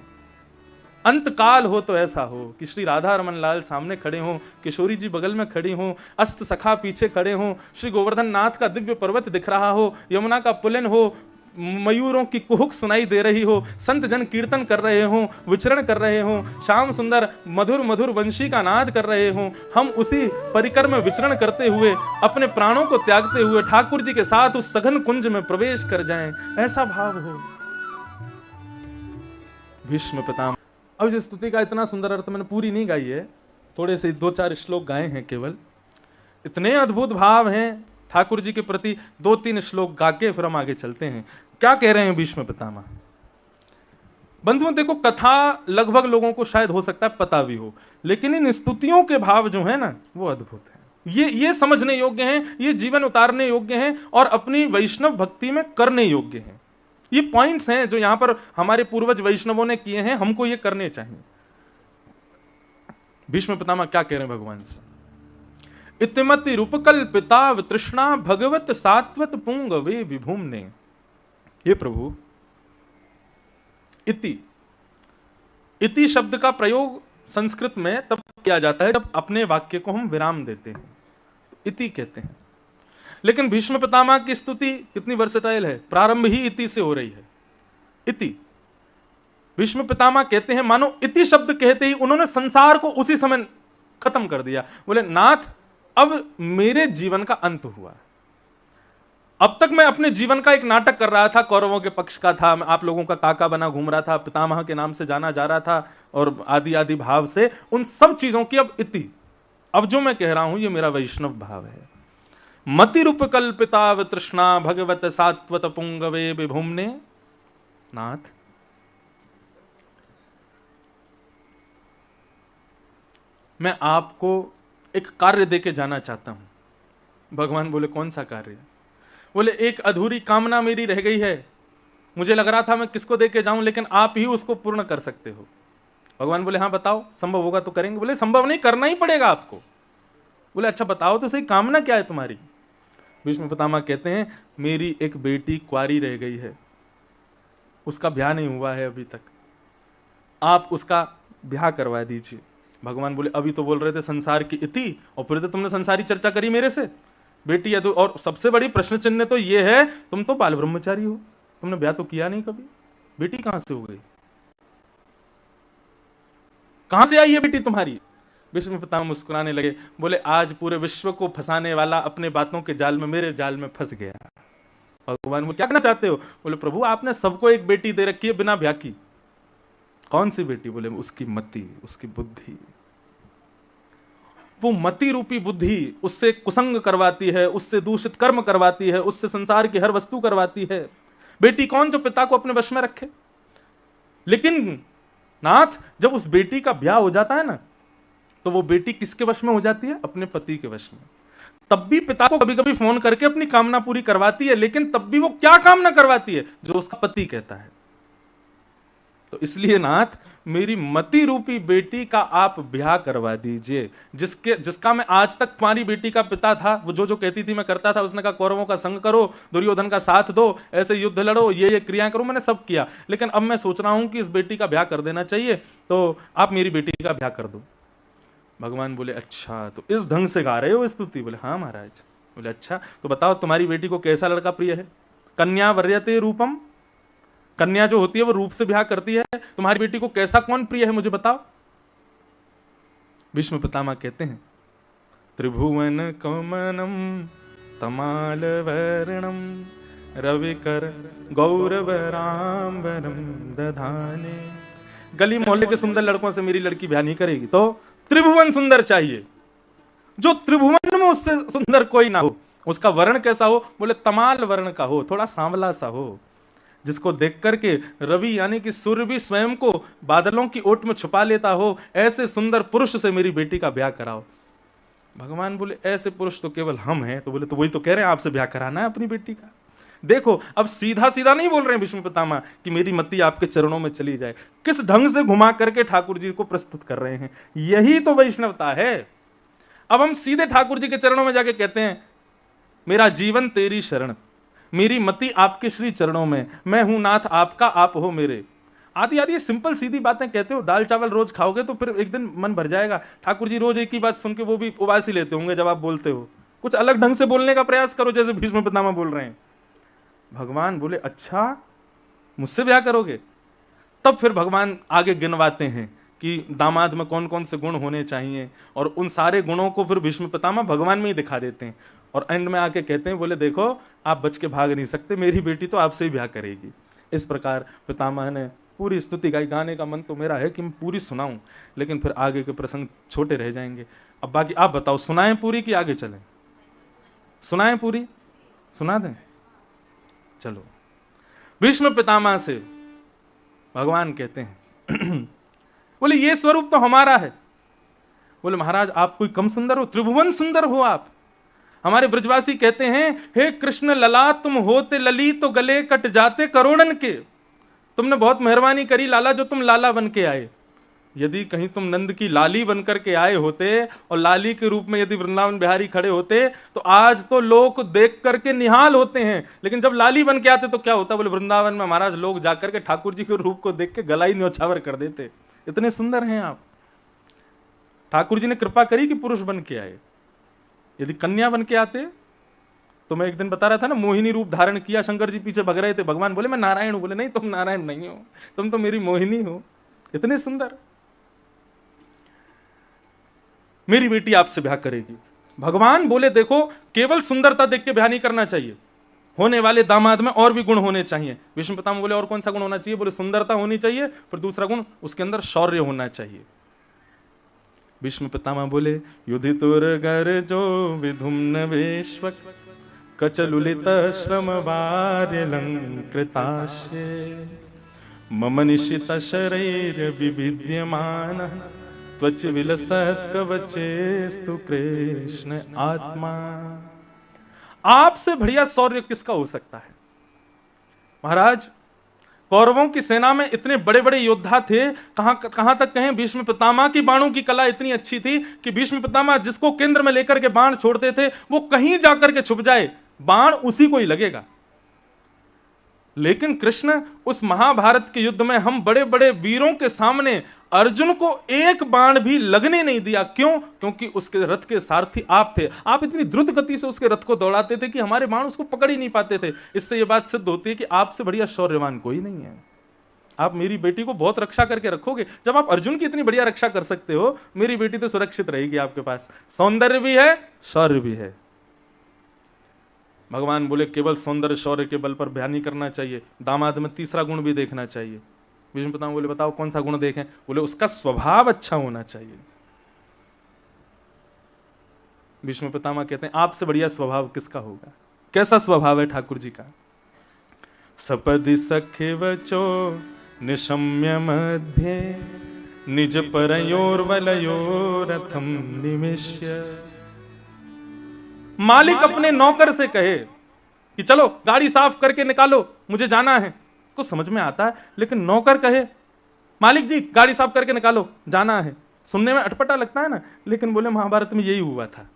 अंत काल हो तो ऐसा हो कि श्री राधा रमन लाल सामने खड़े हों, किशोरी जी बगल में खड़ी हों, अष्ट सखा पीछे खड़े हों, श्री गोवर्धन नाथ का दिव्य पर्वत दिख रहा हो, यमुना का पुलन हो, मयूरों की कुहुक सुनाई दे रही हो, संत जन कीर्तन कर रहे हों, विचरण कर रहे हों, श्याम सुंदर मधुर मधुर वंशी का नाद कर रहे हों, हम उसी परिकर में विचरण करते हुए अपने प्राणों को त्यागते हुए ठाकुर जी के साथ उस सघन कुंज में प्रवेश कर जाएं, ऐसा भाव हो। भीष्म पितामह। अब इस स्तुति का इतना सुंदर अर्थ मैंने पूरी नहीं गाई है, थोड़े से 2-4 श्लोक गाए हैं केवल। इतने अद्भुत भाव हैं ठाकुर जी के प्रति, 2-3 श्लोक गा के फिर हम आगे चलते हैं। क्या कह रहे हैं भीष्म पितामह? बंधुओं देखो, कथा लगभग लोगों को शायद हो सकता है पता भी हो, लेकिन इन स्तुतियों के भाव जो है ना वो अद्भुत है। ये समझने योग्य हैं, ये जीवन उतारने योग्य हैं और अपनी वैष्णव भक्ति में करने योग्य हैं। ये पॉइंट्स हैं जो यहां पर हमारे पूर्वज वैष्णवों ने किए हैं, हमको ये करने चाहिए। भीष्म पितामह क्या कह रहे हैं भगवान से? इतिमति रूपकल्पिता तृष्णा भगवत सात्वत पुंगवे विभुम्ने। ये प्रभु, इति शब्द का प्रयोग संस्कृत में तब किया जाता है जब अपने वाक्य को हम विराम देते हैं, इति कहते हैं। लेकिन भीष्म पितामह की स्तुति कितनी वर्सेटाइल है, प्रारंभ ही इति से हो रही है। इति भीष्म पितामह कहते हैं मानो इति शब्द कहते ही उन्होंने संसार को उसी समय खत्म कर दिया। बोले नाथ, अब मेरे जीवन का अंत हुआ। अब तक मैं अपने जीवन का एक नाटक कर रहा था, कौरवों के पक्ष का था, मैं आप लोगों का काका बना घूम रहा था, पितामह के नाम से जाना जा रहा था और आदि आदि भाव से उन सब चीजों की अब इति, अब जो मैं कह रहा हूं ये मेरा वैष्णव भाव है। मति रूप कल्पिता तृष्णा भगवत सात्वत पुंगवे विभुम्ने। नाथ, मैं आपको एक कार्य देके जाना चाहता हूं। भगवान बोले कौन सा कार्य? बोले एक अधूरी कामना मेरी रह गई है, मुझे लग रहा था मैं किसको देके जाऊं, लेकिन आप ही उसको पूर्ण कर सकते हो। भगवान बोले हाँ बताओ, संभव होगा तो करेंगे। बोले संभव नहीं, करना ही पड़ेगा आपको। बोले अच्छा बताओ तो सही, कामना क्या है तुम्हारी? भीष्म पितामह कहते हैं मेरी एक बेटी कुंवारी रह गई है, उसका ब्याह नहीं हुआ है अभी तक, आप उसका ब्याह करवा दीजिए। भगवान बोले अभी तो बोल रहे थे संसार की इति और फिर से तुमने संसारी चर्चा करी मेरे से। बेटी है तो, और सबसे बड़ी प्रश्न चिन्ह तो ये है तुम तो बाल ब्रह्मचारी हो, तुमने ब्याह तो किया नहीं कभी, बेटी कहां से हो गई, कहां से आई है बेटी तुम्हारी? भीष्म पितामह मुस्कुराने लगे, बोले आज पूरे विश्व को फंसाने वाला अपने बातों के जाल में, मेरे जाल में फंस गया। भगवान वो क्या कहना चाहते हो? बोले प्रभु आपने सबको एक बेटी दे रखी है बिना ब्याह की। कौन सी बेटी? बोले उसकी मति, उसकी बुद्धि। वो मति रूपी बुद्धि उससे कुसंग करवाती है, उससे दूषित कर्म करवाती है, उससे संसार की हर वस्तु करवाती है। बेटी कौन जो पिता को अपने वश में रखे? लेकिन नाथ जब उस बेटी का ब्याह हो जाता है ना, तो वो बेटी किसके वश में हो जाती है? अपने पति के वश में। तब भी पिता को कभी कभी फोन करके अपनी कामना पूरी करवाती है, लेकिन तब भी वो क्या कामना करवाती है? जो उसका पति कहता है। तो इसलिए नाथ मेरी मति रूपी बेटी का आप ब्याह करवा दीजिए, जिसका मैं आज तक तुम्हारी बेटी का पिता था, वो जो जो कहती थी मैं करता था। उसने कहा कौरवों का संग करो, दुर्योधन का साथ दो, ऐसे युद्ध लड़ो, ये क्रियाएं करो, मैंने सब किया। लेकिन अब मैं सोच रहा हूं कि इस बेटी का ब्याह कर देना चाहिए, तो आप मेरी बेटी का ब्याह कर दो। भगवान बोले अच्छा तो इस ढंग से गा रहे हो स्तुति? बोले हाँ महाराज। बोले अच्छा तो बताओ तुम्हारी बेटी को कैसा लड़का प्रिय है? कन्या वर्यते रूपम, कन्या जो होती है वो रूप से ब्याह करती है, तुम्हारी बेटी को कैसा कौन प्रिय है मुझे बताओ। भीष्म पितामह कहते हैं त्रिभुवन कमनम तमाल वर्णम रविकर गौरव रामवरम दधाने। गली मोहल्ले के सुंदर लड़कों से मेरी लड़की ब्याह नहीं करेगी, तो त्रिभुवन सुंदर चाहिए, जो त्रिभुवन में उससे सुंदर कोई ना हो। उसका वर्ण कैसा हो? बोले तमाल वर्ण का हो, थोड़ा सांवला सा हो, जिसको देख करके रवि यानी कि सूर्य भी स्वयं को बादलों की ओट में छुपा लेता हो। ऐसे सुंदर पुरुष से मेरी बेटी का ब्याह कराओ। भगवान बोले ऐसे पुरुष तो केवल हम हैं। तो बोले तो वही तो कह रहे हैं आपसे ब्याह कराना है अपनी बेटी का। देखो अब सीधा सीधा नहीं बोल रहे हैं भीष्म पितामह कि मेरी मति आपके चरणों में चली जाए, किस ढंग से घुमा करके ठाकुर जी को प्रस्तुत कर रहे हैं। यही तो वैष्णवता है। अब हम सीधे ठाकुर जी के चरणों में जाके कहते हैं मेरा जीवन तेरी शरण, मेरी मति आपके श्री चरणों में, मैं हूं नाथ आपका, आप हो मेरे। आदि आदि सिंपल सीधी बातें कहते हो। दाल चावल रोज खाओगे तो फिर एक दिन मन भर जाएगा। ठाकुर जी रोज एक ही बात सुन के वो भी उबास ही लेते होंगे जब आप बोलते हो। कुछ अलग ढंग से बोलने का प्रयास करो जैसे भीष्म पितामह बोल रहे हैं। भगवान बोले अच्छा मुझसे ब्याह करोगे? तब फिर भगवान आगे गिनवाते हैं कि दामाद में कौन कौन से गुण होने चाहिए, और उन सारे गुणों को फिर भीष्म पितामह भगवान में ही दिखा देते हैं। और एंड में आके कहते हैं बोले देखो आप बच के भाग नहीं सकते, मेरी बेटी तो आपसे ही ब्याह करेगी। इस प्रकार पितामह ने पूरी स्तुति गाई। गाने का मन तो मेरा है कि मैं पूरी सुनाऊं, लेकिन फिर आगे के प्रसंग छोटे रह जाएंगे। अब बाकी आप बताओ, सुनाएं पूरी कि आगे चलें? सुनाएं पूरी? सुना दें? चलो। भीष्म पितामह से भगवान कहते हैं बोले ये स्वरूप तो हमारा है। बोले महाराज आप कोई कम सुंदर हो? त्रिभुवन सुंदर हो आप। हमारे ब्रजवासी कहते हैं हे कृष्ण लला तुम होते लली तो गले कट जाते करोड़न के। तुमने बहुत मेहरबानी करी लाला जो तुम लाला बन के आए। यदि कहीं तुम नंद की लाली बनकर के आए होते और लाली के रूप में यदि वृंदावन बिहारी खड़े होते तो आज तो लोग देख करके निहाल होते हैं, लेकिन जब लाली बन के आते तो क्या होता? बोले वृंदावन में महाराज लोग जाकर के ठाकुर जी के रूप को देख के गला ही न्यौछावर कर देते। इतने सुंदर हैं आप। ठाकुर जी ने कृपा करी कि पुरुष बन के आए। यदि कन्या बन के आते तो मैं एक दिन बता रहा था ना, मोहिनी रूप धारण किया, शंकर जी पीछे भग रहे थे। भगवान बोले मैं नारायण हूं। बोले नहीं तुम नारायण नहीं हो, तुम तो मेरी मोहिनी हो। इतने सुंदर। मेरी बेटी आपसे ब्याह करेगी। भगवान बोले देखो केवल सुंदरता देख के ब्याह नहीं करना चाहिए, होने वाले दामाद में और भी गुण होने चाहिए। भीष्म पितामह बोले और कौन सा गुण होना चाहिए? बोले सुंदरता होनी चाहिए, फिर दूसरा गुण उसके अंदर शौर्य होना चाहिए। भीष्म पितामह बोले युधितुर गर जो विधुम्न वेश्वक कचलुलित श्रम वार्यलंकृताशे मम निशित शरीर विविद्यमान त्वच विलसत कवचेस्तु कृष्ण आत्मा। आपसे बढ़िया शौर्य किसका हो सकता है? महाराज कौरवों की सेना में इतने बड़े बड़े योद्धा थे, कहां तक कहें भीष्म पितामह की बाणों की कला इतनी अच्छी थी कि भीष्म पितामह जिसको केंद्र में लेकर के बाण छोड़ते थे वो कहीं जाकर के छुप जाए, बाण उसी को ही लगेगा। लेकिन कृष्ण उस महाभारत के युद्ध में हम बड़े बड़े वीरों के सामने अर्जुन को एक बाण भी लगने नहीं दिया। क्यों? क्योंकि उसके रथ के सारथी आप थे। आप इतनी द्रुत गति से उसके रथ को दौड़ाते थे कि हमारे बाण उसको पकड़ ही नहीं पाते थे। इससे यह बात सिद्ध होती है कि आपसे बढ़िया शौर्यवान कोई नहीं है। आप मेरी बेटी को बहुत रक्षा करके रखोगे। जब आप अर्जुन की इतनी बढ़िया रक्षा कर सकते हो, मेरी बेटी तो सुरक्षित रहेगी आपके पास। सौंदर्य भी है, शौर्य भी है। भगवान बोले केवल सौंदर्य शौर्य के बल पर ब्याह नहीं करना चाहिए, दामाद में तीसरा गुण भी देखना चाहिए। भीष्म पितामह बोले बताओ कौन सा गुण देखें? बोले उसका स्वभाव अच्छा होना चाहिए। भीष्म पितामह कहते हैं आपसे बढ़िया स्वभाव किसका होगा? कैसा स्वभाव है ठाकुर जी का? सपदि सखे वचो निशम्य मध्य निज परयोर वलयोरथम निमिष्य। मालिक अपने नौकर से कहे कि चलो गाड़ी साफ करके निकालो मुझे जाना है, तो समझ में आता है। लेकिन नौकर कहे मालिक जी गाड़ी साफ करके निकालो जाना है, सुनने में अटपटा लगता है ना। लेकिन बोले महाभारत में यही हुआ था।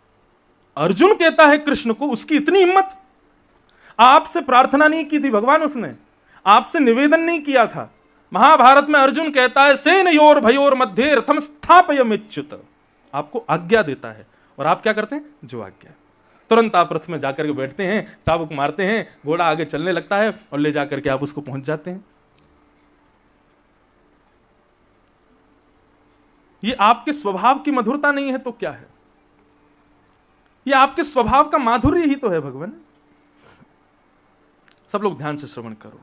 अर्जुन कहता है कृष्ण को, उसकी इतनी हिम्मत। आपसे प्रार्थना नहीं की थी भगवान, उसने आपसे निवेदन नहीं किया था। महाभारत में अर्जुन कहता है सेनयोर भयोर मध्य रथम स्थापयमिच्युत। आपको आज्ञा देता है और आप क्या करते हैं? जो आज्ञा। तुरंत आप रथ में जाकर के बैठते हैं, चाबुक मारते हैं, घोड़ा आगे चलने लगता है और ले जाकर के आप उसको पहुंच जाते हैं। ये आपके स्वभाव की मधुरता नहीं है तो क्या है? ये आपके स्वभाव का माधुर्य ही तो है भगवान। सब लोग ध्यान से श्रवण करो।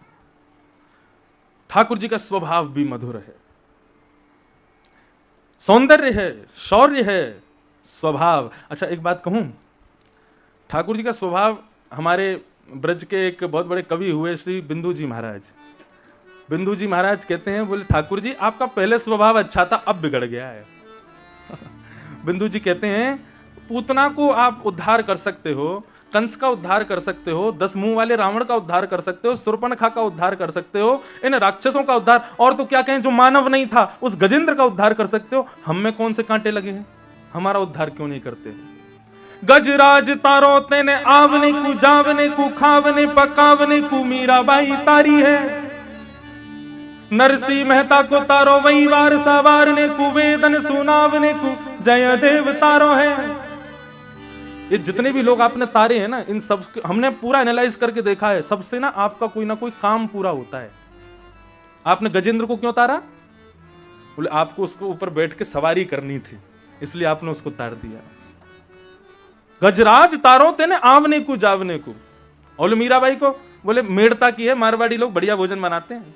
ठाकुर जी का स्वभाव भी मधुर है, सौंदर्य है, शौर्य है, स्वभाव। अच्छा एक बात कहूं, ठाकुर जी का स्वभाव, हमारे ब्रज के एक बहुत बड़े कवि हुए श्री बिंदु जी महाराज। बिंदु जी महाराज कहते हैं बोले ठाकुर जी आपका पहले स्वभाव अच्छा था अब बिगड़ गया है। बिंदु जी कहते हैं पूतना को आप उद्धार कर सकते हो, कंस का उद्धार कर सकते हो, 10 मुंह वाले रावण का उद्धार कर सकते हो, शूर्पणखा का उद्धार कर सकते हो, इन राक्षसों का उद्धार, और तो क्या कहें जो मानव नहीं था उस गजेंद्र का उद्धार कर सकते हो। हम में कौन से कांटे लगे हैं, हमारा उद्धार क्यों नहीं करते? गजराज तारो तेने आवने को जावने को खावने पकावने को मीराबाई तारी है, नरसिंह मेहता को तारो वही वार सवारने को वेदन सुनावने को जयदेव तारो है। ये जितने भी लोग आपने तारे हैं ना, इन सब हमने पूरा एनालाइज करके देखा है, सबसे ना आपका कोई ना कोई काम पूरा होता है। आपने गजेंद्र को क्यों तारा? बोले आपको उसके ऊपर बैठ के सवारी करनी थी, इसलिए आपने उसको तार दिया। गजराज तारो तेने आवने को जावने को। और मीराबाई को बोले मेड़ता की है, मारवाड़ी लोग बढ़िया भोजन बनाते हैं।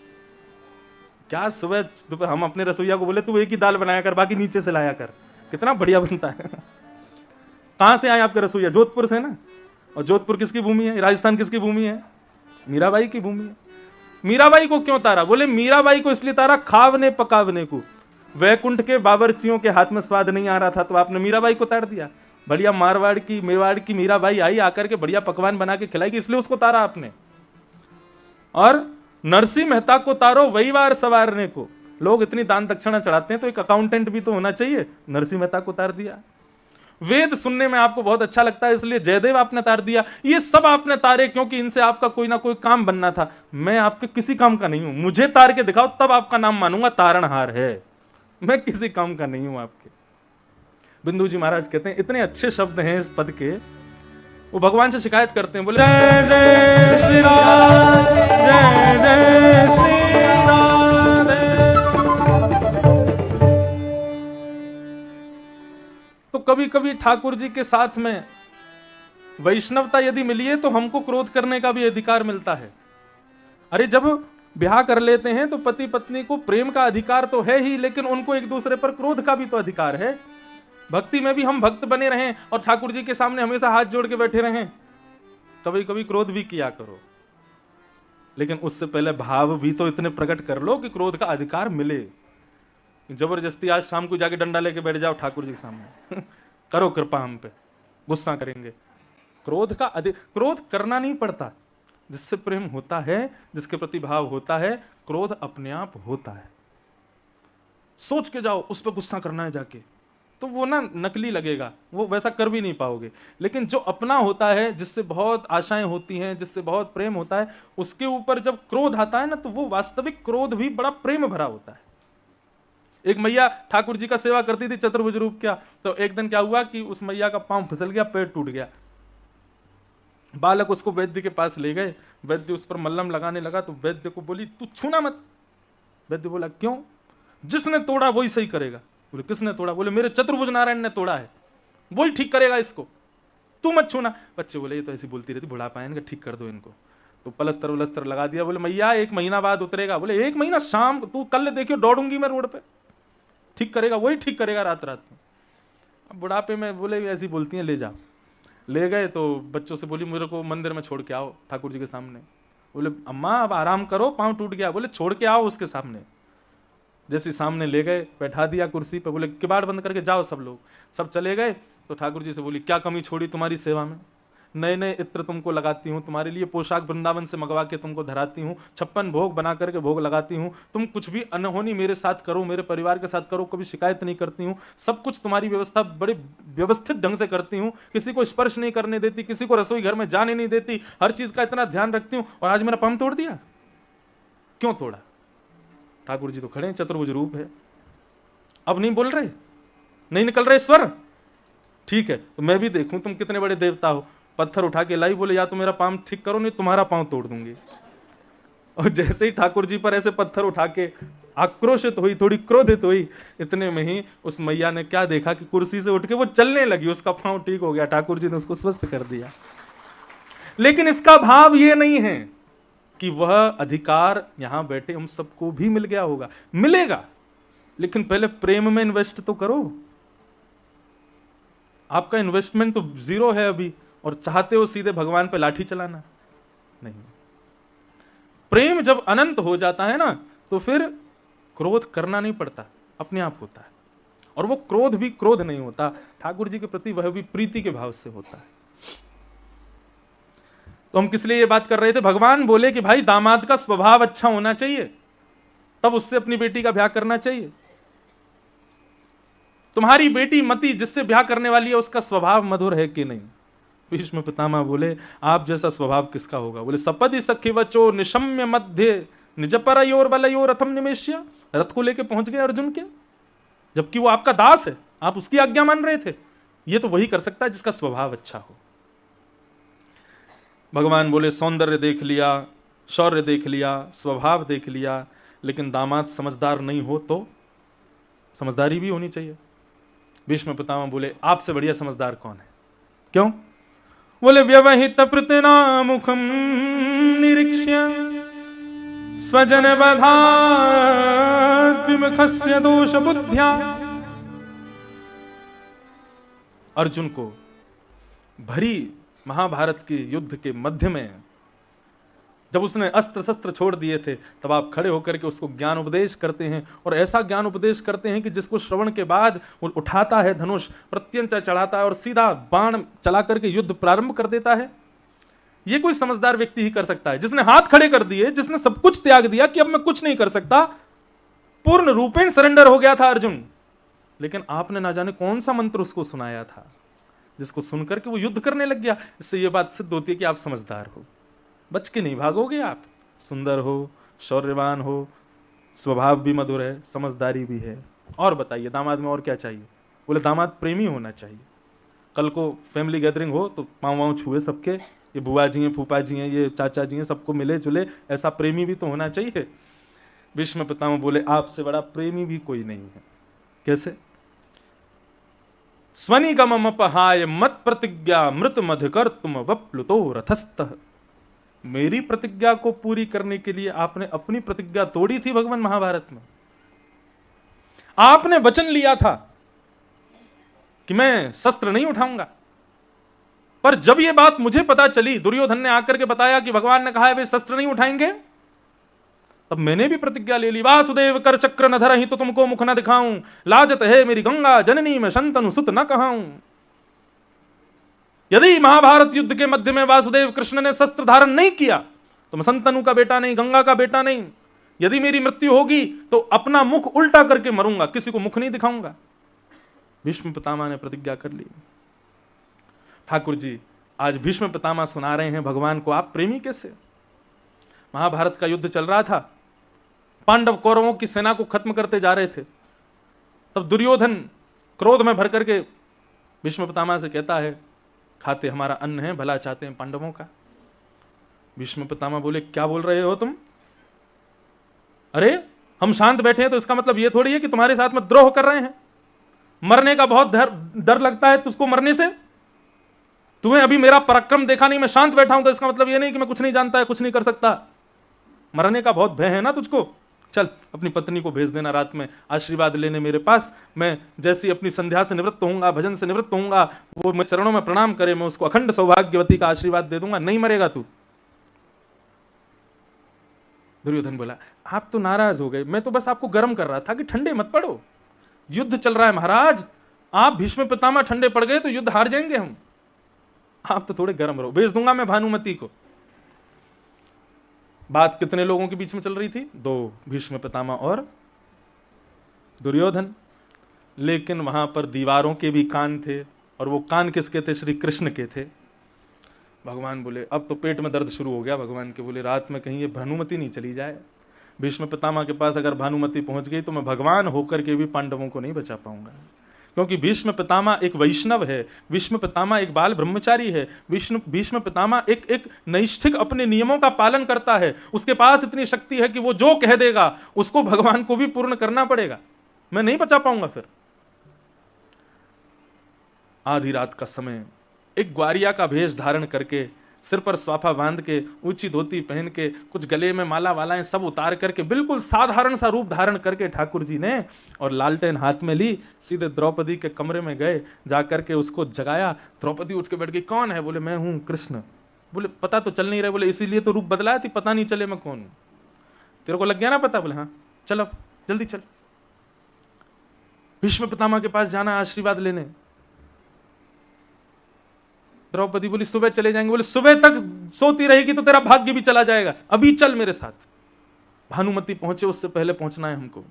क्या सुबह दोपहर हम अपने रसोईया को बोले तू एक ही दाल बनाया कर, बाकी नीचे से लाया कर, कितना बढ़िया बनता है। कहां से आए आपके रसोईया? जोधपुर से ना। और जोधपुर किसकी भूमि है? राजस्थान किसकी भूमि है? मीराबाई की भूमि है। मीराबाई को क्यों तारा? बोले मीराबाई को इसलिए तारा खावने पकावने को। वैकुंठ के बावर्चियों के हाथ में स्वाद नहीं आ रहा था तो आपने मीराबाई को तार दिया। बढ़िया मारवाड़ की मेवाड़ की मीराबाई आई, आकर के बढ़िया पकवान बना के खिलाएगी, इसलिए उसको तारा आपने। और नरसिंह मेहता को तारो वही वार सवारने को। लोग इतनी दान दक्षिणा चढ़ाते हैं तो एक अकाउंटेंट भी तो होना चाहिए, नरसिंह मेहता को तार दिया। वेद सुनने में आपको बहुत अच्छा लगता है इसलिए जयदेव आपने तार दिया। ये सब आपने तारे क्योंकि इनसे आपका कोई ना कोई काम बनना था। मैं आपके किसी काम का नहीं हूं, मुझे तार के दिखाओ तब आपका नाम मानूंगा, तारणहार है। मैं किसी काम का नहीं हूं आपके। बिंदु जी महाराज कहते हैं इतने अच्छे शब्द हैं इस पद के, वो भगवान से शिकायत करते हैं, बोले जय जय श्री राम, जय जय श्री राधे। तो कभी कभी ठाकुर जी के साथ में वैष्णवता यदि मिली है तो हमको क्रोध करने का भी अधिकार मिलता है। अरे जब ब्याह कर लेते हैं तो पति पत्नी को प्रेम का अधिकार तो है ही, लेकिन उनको एक दूसरे पर क्रोध का भी तो अधिकार है। भक्ति में भी हम भक्त बने रहें और ठाकुर जी के सामने हमेशा हाथ जोड़ के बैठे रहें, कभी कभी क्रोध भी किया करो, लेकिन उससे पहले भाव भी तो इतने प्रकट कर लो कि क्रोध का अधिकार मिले। जबरदस्ती आज शाम को जाके डंडा लेके बैठ जाओ ठाकुर जी के सामने करो कृपा हम पे, गुस्सा करेंगे। क्रोध करना नहीं पड़ता, जिससे प्रेम होता है, जिसके प्रति भाव होता है, क्रोध अपने आप होता है। सोच के जाओ उस पर गुस्सा करना है जाके, तो वो ना नकली लगेगा, वो वैसा कर भी नहीं पाओगे। लेकिन जो अपना होता है, जिससे बहुत आशाएं होती हैं, जिससे बहुत प्रेम होता है, उसके ऊपर जब क्रोध आता है ना तो वो वास्तविक क्रोध भी बड़ा प्रेम भरा होता है। एक मैया ठाकुर जी का सेवा करती थी, चतुर्भुज रूप क्या, तो एक दिन क्या हुआ कि उस मैया का पांव फिसल गया, पेट टूट गया। बालक उसको वैद्य के पास ले गए, वैद्य उस पर मल्लम लगाने लगा तो वैद्य को बोली तू छूना मत। वैद्य बोला क्यों? जिसने तोड़ा वही सही करेगा। बोले किसने तोड़ा? बोले मेरे चतुर्भुज नारायण ने तोड़ा है, वही ठीक करेगा इसको, तू मत छूना। बच्चे बोले ये तो ऐसी बोलती रहती, बुढ़ापा है इनका, ठीक कर दो इनको। तो पलस्तर वलस्तर लगा दिया। बोले मैया 1 महीना बाद उतरेगा। बोले 1 महीना? शाम तू कल देखियो दौड़ूंगी मैं रोड पे, ठीक करेगा, वही ठीक करेगा रात रात में। अब बुढ़ापे में बोले ऐसी बोलती हैं, ले जाओ। ले गए तो बच्चों से बोली मेरे को मंदिर में छोड़ के आओ ठाकुर जी के सामने। बोले अम्मा अब आराम करो, पाँव टूट गया। बोले छोड़ के आओ उसके सामने। जैसे सामने ले गए, बैठा दिया कुर्सी पे, बोले किबाड़ बंद करके जाओ सब लोग। सब चले गए तो ठाकुर जी से बोली क्या कमी छोड़ी तुम्हारी सेवा में? नए नए इत्र तुमको लगाती हूँ, तुम्हारे लिए पोशाक वृंदावन से मंगवा के तुमको धराती हूँ, 56 भोग बना करके भोग लगाती हूँ, तुम कुछ भी अनहोनी मेरे साथ करो, मेरे परिवार के साथ करो, कभी शिकायत नहीं करती हूँ, सब कुछ तुम्हारी व्यवस्था बड़े व्यवस्थित ढंग से करती हूँ, किसी को स्पर्श नहीं करने देती, किसी को रसोई घर में जाने नहीं देती, हर चीज का इतना ध्यान रखती हूँ, और आज मेरा पाँव तोड़ दिया। क्यों तोड़ा? ठाकुर जी तो खड़े हैं, चतुर्भुज रूप है, अब नहीं बोल रहे, नहीं निकल रहे स्वर। ठीक है तो मैं भी देखूं तुम कितने बड़े देवता हो। पत्थर उठा के लाई, बोले या तो मेरा पाँव ठीक करो नहीं तुम्हारा पाँव तोड़ दूंगी। और जैसे ही ठाकुर जी पर ऐसे पत्थर उठा के आक्रोशित हुई, थोड़ी क्रोधित हुई, इतने में ही उस मैया ने क्या देखा कि कुर्सी से उठ के वो चलने लगी, उसका पाँव ठीक हो गया, ठाकुर जी ने उसको स्वस्थ कर दिया। लेकिन इसका भाव ये नहीं है कि वह अधिकार यहां बैठे हम सबको भी मिल गया होगा, मिलेगा, लेकिन पहले प्रेम में इन्वेस्ट तो करो। आपका इन्वेस्टमेंट तो 0 है अभी, और चाहते हो सीधे भगवान पे लाठी चलाना? नहीं। प्रेम जब अनंत हो जाता है ना तो फिर क्रोध करना नहीं पड़ता, अपने आप होता है। और वो क्रोध भी क्रोध नहीं होता ठाकुर जी के प्रति, वह भी प्रीति के भाव से होता है। तो हम किस लिए ये बात कर रहे थे? भगवान बोले कि भाई दामाद का स्वभाव अच्छा होना चाहिए, तब उससे अपनी बेटी का ब्याह करना चाहिए। तुम्हारी बेटी मति जिससे ब्याह करने वाली है उसका स्वभाव मधुर है कि नहीं? भीष्म पितामह बोले आप जैसा स्वभाव किसका होगा? बोले सपदि सखी वचो निशम्य मध्य निज परयोर वलयोर रथम निमेश्य। रथ को लेके पहुंच गए अर्जुन के, जबकि वो आपका दास है, आप उसकी आज्ञा मान रहे थे। ये तो वही कर सकता है जिसका स्वभाव अच्छा हो। भगवान बोले सौंदर्य देख लिया, शौर्य देख लिया, स्वभाव देख लिया, लेकिन दामाद समझदार नहीं हो तो समझदारी भी होनी चाहिए। भीष्म पितामह बोले आपसे बढ़िया समझदार कौन है? क्यों? बोले व्यवहित प्रतना मुखम निरीक्ष्य स्वजन बधात्विमुखस्य दोष बुद्ध्या। अर्जुन को भरी महाभारत के युद्ध के मध्य में जब उसने अस्त्र शस्त्र छोड़ दिए थे, तब आप खड़े होकर के उसको ज्ञान उपदेश करते हैं, और ऐसा ज्ञान उपदेश करते हैं कि जिसको श्रवण के बाद वो उठाता है धनुष, प्रत्यंचा चढ़ाता है और सीधा बाण चला करके युद्ध प्रारंभ कर देता है। ये कोई समझदार व्यक्ति ही कर सकता है, जिसने हाथ खड़े कर दिए, जिसने सब कुछ त्याग दिया कि अब मैं कुछ नहीं कर सकता, पूर्ण रूपेण सरेंडर हो गया था अर्जुन। लेकिन आपने ना जाने कौन सा मंत्र उसको सुनाया था जिसको सुनकर के वो युद्ध करने लग गया। इससे ये बात सिद्ध होती है कि आप समझदार हो, बच के नहीं भागोगे। आप सुंदर हो, शौर्यवान हो, स्वभाव भी मधुर है, समझदारी भी है। और बताइए दामाद में और क्या चाहिए? बोले दामाद प्रेमी होना चाहिए। कल को फैमिली गैदरिंग हो तो पाँव वाँव छुए सबके, ये बुआ जी हैं, फूफा जी हैं, ये चाचा जी हैं, सबको मिले जुले, ऐसा प्रेमी भी तो होना चाहिए। भीष्म पितामह बोले आपसे बड़ा प्रेमी भी कोई नहीं है। कैसे? स्वनिगममपहाय मत प्रतिज्ञा मृत मधुकर तुम वप्लुतो रथस्थः। मेरी प्रतिज्ञा को पूरी करने के लिए आपने अपनी प्रतिज्ञा तोड़ी थी। भगवान महाभारत में आपने वचन लिया था कि मैं शस्त्र नहीं उठाऊंगा, पर जब यह बात मुझे पता चली, दुर्योधन ने आकर के बताया कि भगवान ने कहा है वे शस्त्र नहीं उठाएंगे, तब मैंने भी प्रतिज्ञा ले ली। वासुदेव कर चक्र न धरहि तो तुमको मुख न दिखाऊं, लाजत है मेरी गंगा जननी में शंतनु सुत न कहाऊं। यदि महाभारत युद्ध के मध्य में वासुदेव कृष्ण ने शस्त्र धारण नहीं किया तो मैं शंतनु का बेटा नहीं, गंगा का बेटा नहीं। यदि मेरी मृत्यु होगी तो अपना मुख उल्टा करके मरूंगा, किसी को मुख नहीं दिखाऊंगा। भीष्म पितामह ने प्रतिज्ञा कर ली। ठाकुर जी आज भीष्म पितामह सुना रहे हैं भगवान को आप प्रेमी कैसे? महाभारत का युद्ध चल रहा था, पांडव कौरवों की सेना को खत्म करते जा रहे थे। तब दुर्योधन क्रोध में भर करके भीष्म पितामह से कहता है खाते हमारा अन्न है, भला चाहते हैं पांडवों का। भीष्म पितामह बोले क्या बोल रहे हो तुम? अरे हम शांत बैठे हैं तो इसका मतलब ये थोड़ी है कि तुम्हारे साथ में द्रोह कर रहे हैं। मरने का बहुत डर लगता है तुझको मरने से। तुम्हें अभी मेरा पराक्रम देखा नहीं, मैं शांत बैठा हूं तो इसका मतलब ये नहीं कि मैं कुछ नहीं जानता है, कुछ नहीं कर सकता। मरने का बहुत भय है ना तुझको। चल अपनी पत्नी को भेज देना रात में आशीर्वाद लेने मेरे पास। मैं जैसी अपनी संध्या से निवृत्त होऊंगा, भजन से निवृत्त होऊंगा, वो मैं चरणों में प्रणाम करे, मैं उसको अखंड सौभाग्यवती का आशीर्वाद दे दूंगा। नहीं मरेगा तू। दुर्योधन बोला आप तो नाराज हो गए, मैं तो बस आपको गर्म कर रहा था कि ठंडे मत पड़ो, युद्ध चल रहा है महाराज। आप भीष्म पितामह ठंडे पड़ गए तो युद्ध हार जाएंगे हम, आप तो थोड़े गर्म रहो। भेज दूंगा मैं भानुमति को। बात कितने लोगों के बीच में चल रही थी? दो, भीष्म पितामह और दुर्योधन। लेकिन वहां पर दीवारों के भी कान थे, और वो कान किसके थे? श्री कृष्ण के थे। भगवान बोले अब तो पेट में दर्द शुरू हो गया भगवान के। बोले रात में कहीं ये भानुमति नहीं चली जाए। भीष्म पितामह के पास अगर भानुमति पहुंच गई तो मैं भगवान होकर के भी पांडवों को नहीं बचा पाऊंगा, क्योंकि भीष्म पितामह एक वैष्णव है, भीष्म पितामह एक बाल ब्रह्मचारी है, भीष्म पितामह एक नैष्ठिक अपने नियमों का पालन करता है। उसके पास इतनी शक्ति है कि वो जो कह देगा उसको भगवान को भी पूर्ण करना पड़ेगा। मैं नहीं बचा पाऊंगा। फिर आधी रात का समय, एक ग्वारिया का भेष धारण करके, सिर पर स्वाफा बांध के, ऊंची धोती पहन के, कुछ गले में माला वालाएं सब उतार करके, बिल्कुल साधारण सा रूप धारण करके ठाकुर जी ने, और लालटेन हाथ में ली, सीधे द्रौपदी के कमरे में गए, जाकर के उसको जगाया। द्रौपदी उठ के बैठ गई। कौन है? बोले मैं हूं कृष्ण। बोले पता तो चल नहीं रहा। बोले इसीलिए तो रूप बदलाया थी, पता नहीं चले मैं कौन हूं। तेरे को लग गया ना पता? बोले हाँ चल अब जल्दी चल, भीष्म पितामह के पास जाना आशीर्वाद लेने। द्रौपदी बोली सुबह चले जाएंगे। बोले सुबह तक सोती रहेगी तो तेरा भाग्य भी चला जाएगा, अभी चल मेरे साथ। भानुमति पहुंचे, उससे पहले पहुंचना है हमको।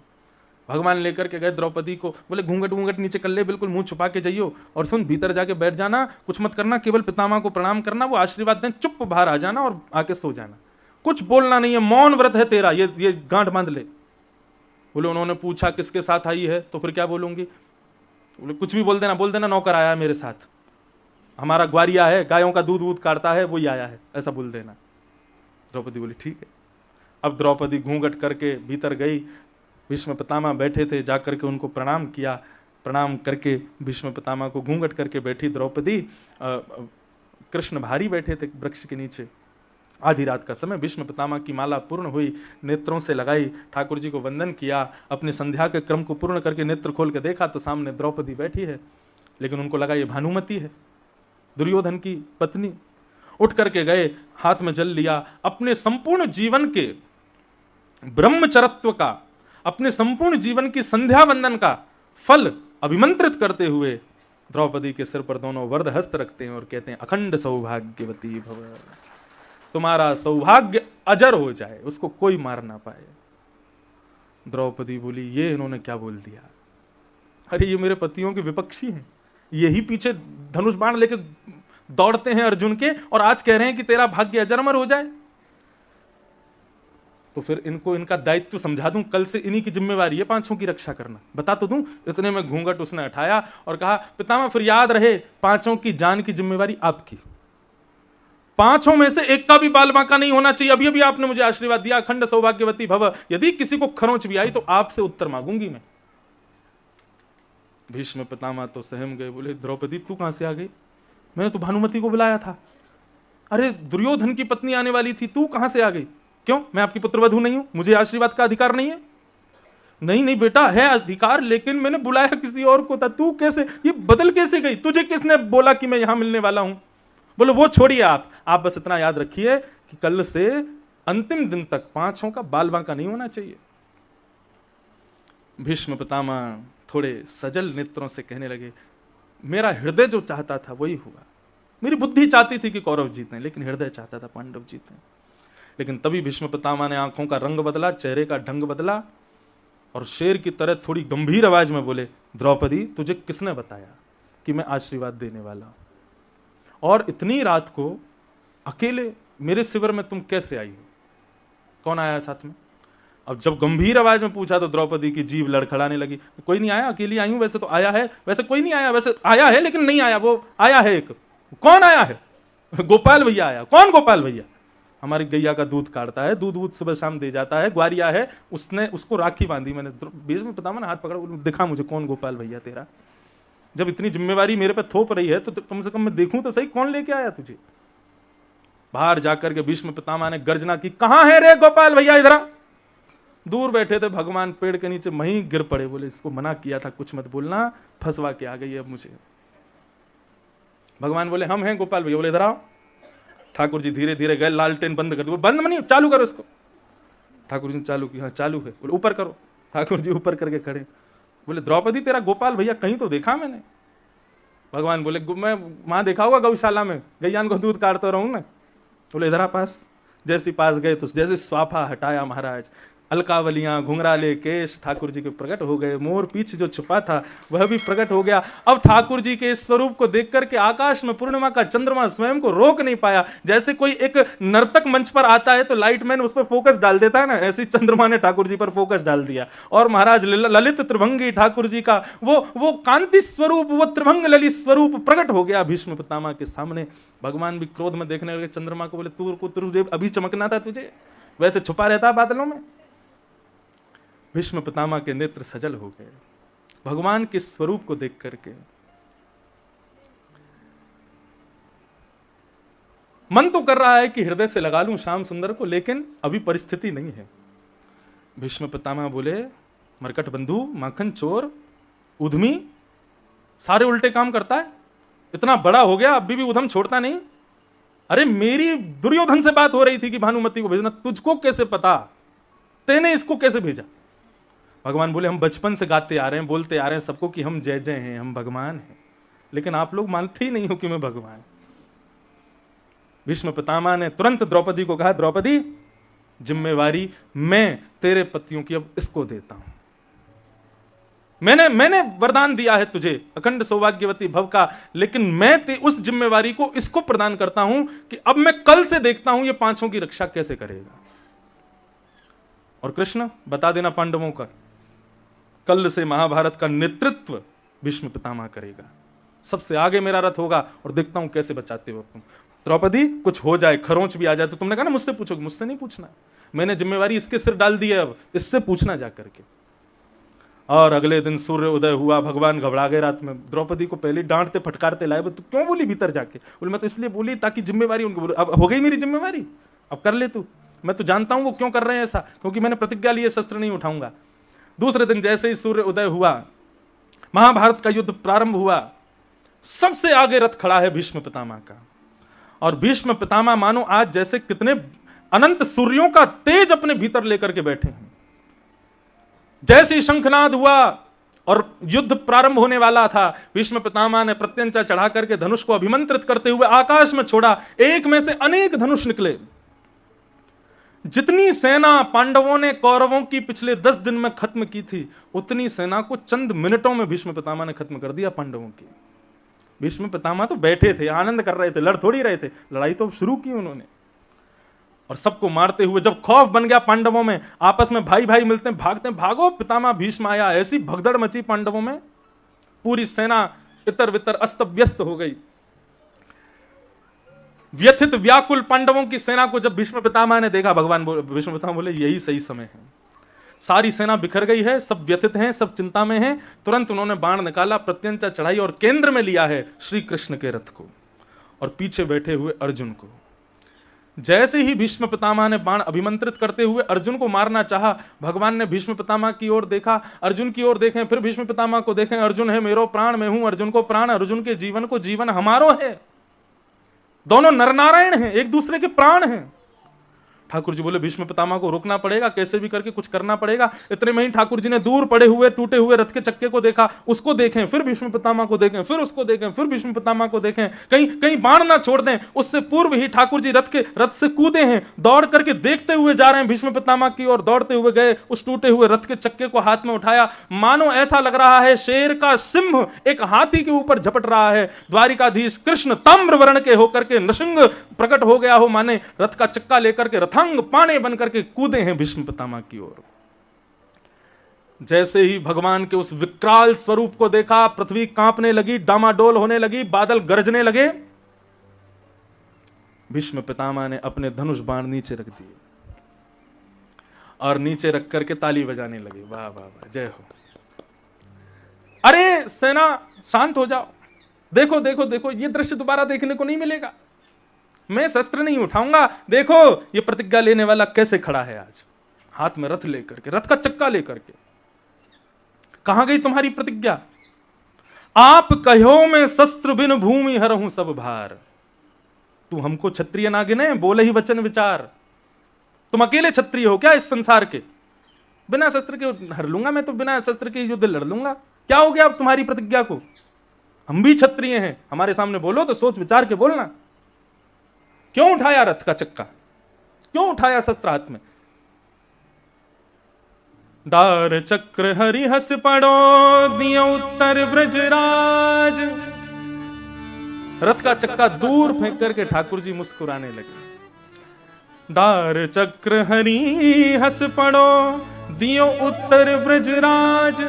भगवान लेकर के गए द्रौपदी को, बोले घूंघट घूंघट नीचे कर ले, बिल्कुल मुंह छुपा के जाइयो, और सुन भीतर जाके बैठ जाना, कुछ मत करना, केवल पितामह को प्रणाम करना, वो आशीर्वाद दें, चुप बाहर आ जाना और आके सो जाना, कुछ बोलना नहीं है, मौन व्रत है तेरा, ये गांठ बांध ले। बोले उन्होंने पूछा किसके साथ आई है, तो फिर क्या बोलूंगी? बोले कुछ भी बोल देना नौकर आया है मेरे साथ, हमारा ग्वारिया है, गायों का दूध वूध काटता है, वही आया है, ऐसा बोल देना। द्रौपदी बोली ठीक है। अब द्रौपदी घूंघट करके भीतर गई, भीष्म पितामह बैठे थे, जाकर के उनको प्रणाम किया। प्रणाम करके भीष्म पितामह को घूंघट करके बैठी द्रौपदी। कृष्ण भारी बैठे थे वृक्ष के नीचे। आधी रात का समय, भीष्म पितामह की माला पूर्ण हुई, नेत्रों से लगाई, ठाकुर जी को वंदन किया, अपने संध्या के क्रम को पूर्ण करके नेत्र खोल के देखा तो सामने द्रौपदी बैठी है, लेकिन उनको लगा ये भानुमति है, दुर्योधन की पत्नी। उठ करके गए, हाथ में जल लिया, अपने संपूर्ण जीवन के ब्रह्मचर्यत्व का, अपने संपूर्ण जीवन की संध्या वंदन का फल अभिमंत्रित करते हुए द्रौपदी के सिर पर दोनों वरद हस्त रखते हैं और कहते हैं अखंड सौभाग्यवती भव, तुम्हारा सौभाग्य अजर हो जाए, उसको कोई मार ना पाए। द्रौपदी बोली ये इन्होंने क्या बोल दिया? अरे ये मेरे पतियों के विपक्षी हैं, यही पीछे धनुष बाण लेके दौड़ते हैं अर्जुन के, और आज कह रहे हैं कि तेरा भाग्य अजरमर हो जाए। तो फिर इनको इनका दायित्व समझा दूं, कल से इन्हीं की जिम्मेवारी है पांचों की रक्षा करना, बता तो दूं। इतने में घूंघट उसने उठाया और कहा पितामह फिर याद रहे, पांचों की जान की जिम्मेवारी आपकी, पांचों में से एक का भी बाल बांका नहीं होना चाहिए। अभी अभी आपने मुझे आशीर्वाद दिया अखंड सौभाग्यवती भव, यदि किसी को खरोंच भी आई तो आपसे उत्तर मांगूंगी मैं। भीष्म पितामह तो सहम गए, बोले द्रौपदी तू कहां से आ गई? मैंने तो भानुमति को बुलाया था। अरे दुर्योधन की पत्नी आने वाली थी, तू कहां से आ गई? क्यों, मैं आपकी पुत्रवधू नहीं हूं? मुझे आशीर्वाद का अधिकार नहीं है? नहीं नहीं बेटा, है अधिकार, लेकिन मैंने बुलाया किसी और को था। तू कैसे, ये बदल कैसे गई? तुझे किसने बोला कि मैं यहां मिलने वाला हूं? बोलो वो छोड़िए, आप बस इतना याद रखिए कि कल से अंतिम दिन तक पांचों का बाल बांका नहीं होना चाहिए। भीष्म पितामह थोड़े सजल नेत्रों से कहने लगे मेरा हृदय जो चाहता था वही हुआ। मेरी बुद्धि चाहती थी कि कौरव जीतें, लेकिन हृदय चाहता था पांडव जीतें। लेकिन तभी भीष्म पितामह ने आंखों का रंग बदला, चेहरे का ढंग बदला, और शेर की तरह थोड़ी गंभीर आवाज में बोले द्रौपदी तुझे किसने बताया कि मैं आशीर्वाद देने वाला हूं? और इतनी रात को अकेले मेरे शिविर में तुम कैसे आई हो? कौन आया साथ में? अब जब गंभीर आवाज में पूछा तो द्रौपदी की जीभ लड़खड़ाने लगी। कोई नहीं आया, अकेली आई हूं। वैसे तो आया है, वैसे कोई नहीं आया, वैसे आया है लेकिन नहीं आया, वो आया है एक। कौन आया है? गोपाल भैया आया। कौन गोपाल भैया? हमारी गैया का दूध काटता है, दूध सुबह शाम दे जाता है, ग्वारिया है, उसने उसको राखी बांधी। मैंने भीष्म पितामह ने हाथ पकड़ा, दिखा मुझे कौन गोपाल भैया तेरा। जब इतनी जिम्मेवारी मेरे पे थोप रही है तो कम से कम मैं देखूं तो सही कौन लेके आया तुझे। बाहर जाकर के भीष्म पितामह ने गर्जना की, कहां है रे गोपाल भैया? इधर आ। दूर बैठे थे भगवान पेड़ के नीचे, वहीं गिर पड़े, बोले इसको मना किया था कुछ मत बोलना, फंसवा के आ गई अब मुझे। भगवान बोले हम हैं गोपाल भैया। बोले इधर आओ। ठाकुर जी धीरे धीरे गए, लालटेन बंद कर दो। बंद नहीं, चालू करो इसको। ठाकुर जी ने चालू किया, हाँ चालू है। बोले ऊपर करो। ठाकुर जी ऊपर करके खड़े। बोले द्रौपदी तेरा गोपाल भैया कहीं तो देखा मैंने। भगवान बोले मैं वहां देखा होगा गौशाला में, गैयान को दूध काटता रहूं ना। बोले इधर आ पास। जैसे पास गए तो जैसे स्वाफा हटाया महाराज, अलकावलियां, घुंघराले केश ठाकुर जी के प्रकट हो गए। मोर पीछ जो छुपा था वह भी प्रकट हो गया। अब ठाकुर जी के इस स्वरूप को देख करके आकाश में पूर्णिमा का चंद्रमा स्वयं को रोक नहीं पाया। जैसे कोई एक नर्तक मंच पर आता है तो लाइटमैन उस पर फोकस डाल देता है ना, ऐसे चंद्रमा ने ठाकुर जी पर फोकस डाल दिया। और महाराज ललित त्रिभंगी ठाकुर जी का वो कांति स्वरूप, वो त्रिभंग ललित स्वरूप प्रकट हो गया भीष्म पितामह के सामने। भगवान भी क्रोध में देखने लगे चंद्रमा को। बोले तुझे अभी चमकना था, तुझे वैसे छुपा रहता बादलों में। भीष्म पितामह के नेत्र सजल हो गए भगवान के स्वरूप को देख करके। मन तो कर रहा है कि हृदय से लगा लूं श्याम सुंदर को, लेकिन अभी परिस्थिति नहीं है। भीष्म पितामह बोले मरकट बंधु, माखन चोर, उद्यमी, सारे उल्टे काम करता है, इतना बड़ा हो गया अभी भी उधम छोड़ता नहीं। अरे मेरी दुर्योधन से बात हो रही थी कि भानुमति को भेजना, तुझको कैसे पता? तेने इसको कैसे भेजा? भगवान बोले हम बचपन से गाते आ रहे हैं, बोलते आ रहे हैं सबको कि हम जय जय हैं, हम भगवान हैं, लेकिन आप लोग मानते ही नहीं हो कि मैं भगवान। भीष्म पितामह ने तुरंत द्रौपदी को कहा, द्रौपदी जिम्मेवारी मैं तेरे पतियों की अब इसको देता हूं। मैंने वरदान दिया है तुझे अखंड सौभाग्यवती भव का, लेकिन मैं उस जिम्मेवारी को इसको प्रदान करता हूं कि अब मैं कल से देखता हूं ये पांचों की रक्षा कैसे करेगा। और कृष्ण बता देना पांडवों का, कल से महाभारत का नेतृत्व भीष्म पितामह करेगा, सबसे आगे मेरा रथ होगा और देखता हूं कैसे बचाते हो तुम। द्रौपदी कुछ हो जाए, खरोंच भी आ जाए तो तुमने कहा ना मुझसे पूछोगे, मुझसे नहीं पूछना, मैंने जिम्मेवारी इसके सिर डाल दी है, अब इससे पूछना जा करके। और अगले दिन सूर्य उदय हुआ, भगवान घबरा गए रात में, द्रौपदी को पहले डांटते फटकारते लाए, तो क्यों बोली भीतर जाके? बोले मैं तो इसलिए बोली ताकि जिम्मेवारी उनको, बोले अब हो गई मेरी जिम्मेवारी, अब कर ले तू, मैं तो जानता हूं वो क्यों कर रहे हैं ऐसा, क्योंकि मैंने प्रतिज्ञा ली है शस्त्र नहीं उठाऊंगा। दूसरे दिन जैसे ही सूर्य उदय हुआ, महाभारत का युद्ध प्रारंभ हुआ, सबसे आगे रथ खड़ा है भीष्म पितामह का। और भीष्म पितामह मानो आज जैसे कितने अनंत सूर्यों का तेज अपने भीतर लेकर के बैठे हैं। जैसे ही शंखनाद हुआ और युद्ध प्रारंभ होने वाला था, भीष्म पितामह ने प्रत्यंचा चढ़ा करके धनुष को अभिमंत्रित करते हुए आकाश में छोड़ा, एक में से अनेक धनुष निकले। जितनी सेना पांडवों ने कौरवों की पिछले 10 दिन में खत्म की थी, उतनी सेना को चंद मिनटों में भीष्म पितामह ने खत्म कर दिया पांडवों की। भीष्म पितामह तो बैठे थे, आनंद कर रहे थे, लड़ थोड़ी रहे थे, लड़ाई तो शुरू की उन्होंने। और सबको मारते हुए जब खौफ बन गया पांडवों में, आपस में भाई भाई मिलते हैं, भागते हैं, भागो पितामह भीष्म आया, ऐसी भगदड़ मची पांडवों में, पूरी सेना इतर वितर अस्त व्यस्त हो गई। व्यथित व्याकुल पांडवों की सेना को जब भीष्म पितामह ने देखा, भीष्म पितामह बोले यही सही समय है, सारी सेना बिखर गई है, सब व्यथित हैं, सब चिंता में हैं। तुरंत उन्होंने बाण निकाला, प्रत्यंचा चढ़ाई और केंद्र में लिया है श्री कृष्ण के रथ को और पीछे बैठे हुए अर्जुन को। जैसे ही भीष्म पितामह ने बाण अभिमंत्रित करते हुए अर्जुन को मारना चाहा, भगवान ने भीष्म पितामह की ओर देखा, अर्जुन की ओर देखें, फिर भीष्म पितामह को देखें, अर्जुन है मेरो प्राण, मैं हूं अर्जुन को प्राण, अर्जुन के जीवन को जीवन हमारो है। दोनों नरनारायण हैं, एक दूसरे के प्राण हैं। ठाकुर जी बोले भीष्म पितामह को रोकना पड़ेगा, कैसे भी करके कुछ करना पड़ेगा। इतने में ही ठाकुर जी ने दूर पड़े हुए टूटे हुए रथ के चक्के को देखा, उसको देखें, फिर भीष्म पितामह को देखें, फिर उसको देखें, फिर भीष्म पितामह को देखें, कहीं कहीं बाण ना छोड़ दें। उससे पूर्व ही ठाकुर जी रथ से कूदे हैं, दौड़ करके देखते हुए जा रहे हैं भीष्म पितामह की ओर, दौड़ते हुए गए, उस टूटे हुए रथ के चक्के को हाथ में उठाया, मानो ऐसा लग रहा है शेर का सिंह एक हाथी के ऊपर झपट रहा है। द्वारिकाधीश कृष्ण ताम्र वर्ण के होकर के नृसिंह प्रकट हो गया हो, माने रथ का चक्का लेकर के रथांग पाने बनकर के कूदे हैं भीष्म पितामह की ओर। जैसे ही भगवान के उस विकराल स्वरूप को देखा, पृथ्वी कांपने लगी, डामाडोल होने लगी, बादल गरजने लगे। भीष्म पितामह ने अपने धनुष बाण नीचे रख दिए और नीचे रख करके ताली बजाने लगे, वाह वाह वाह, जय हो। अरे सेना शांत हो जाओ, देखो देखो देखो, ये दृश्य दोबारा देखने को नहीं मिलेगा, मैं शस्त्र नहीं उठाऊंगा। देखो ये प्रतिज्ञा लेने वाला कैसे खड़ा है आज, हाथ में रथ लेकर के, रथ का चक्का लेकर के। कहां गई तुम्हारी प्रतिज्ञा? आप कहो मैं शस्त्र बिन भूमि हरहूं सब भार। तू हमको क्षत्रिय ना गिने, बोले ही वचन विचार। तुम अकेले क्षत्रिय हो क्या इस संसार के? बिना शस्त्र के हर लूंगा मैं तो, बिना शस्त्र के युद्ध लड़ लूंगा। क्या हो गया अब तुम्हारी प्रतिज्ञा को? हम भी क्षत्रिय हैं, हमारे सामने बोलो तो सोच विचार के बोलना। क्यों उठाया रथ का चक्का, क्यों उठाया शस्त्र हाथ में? डार चक्र हरि हस पड़ो दियो उत्तर ब्रजराज। रथ का चक्का दूर फेंक करके ठाकुर जी मुस्कुराने लगे। डार चक्र हरि हस पड़ो दियो उत्तर ब्रजराज।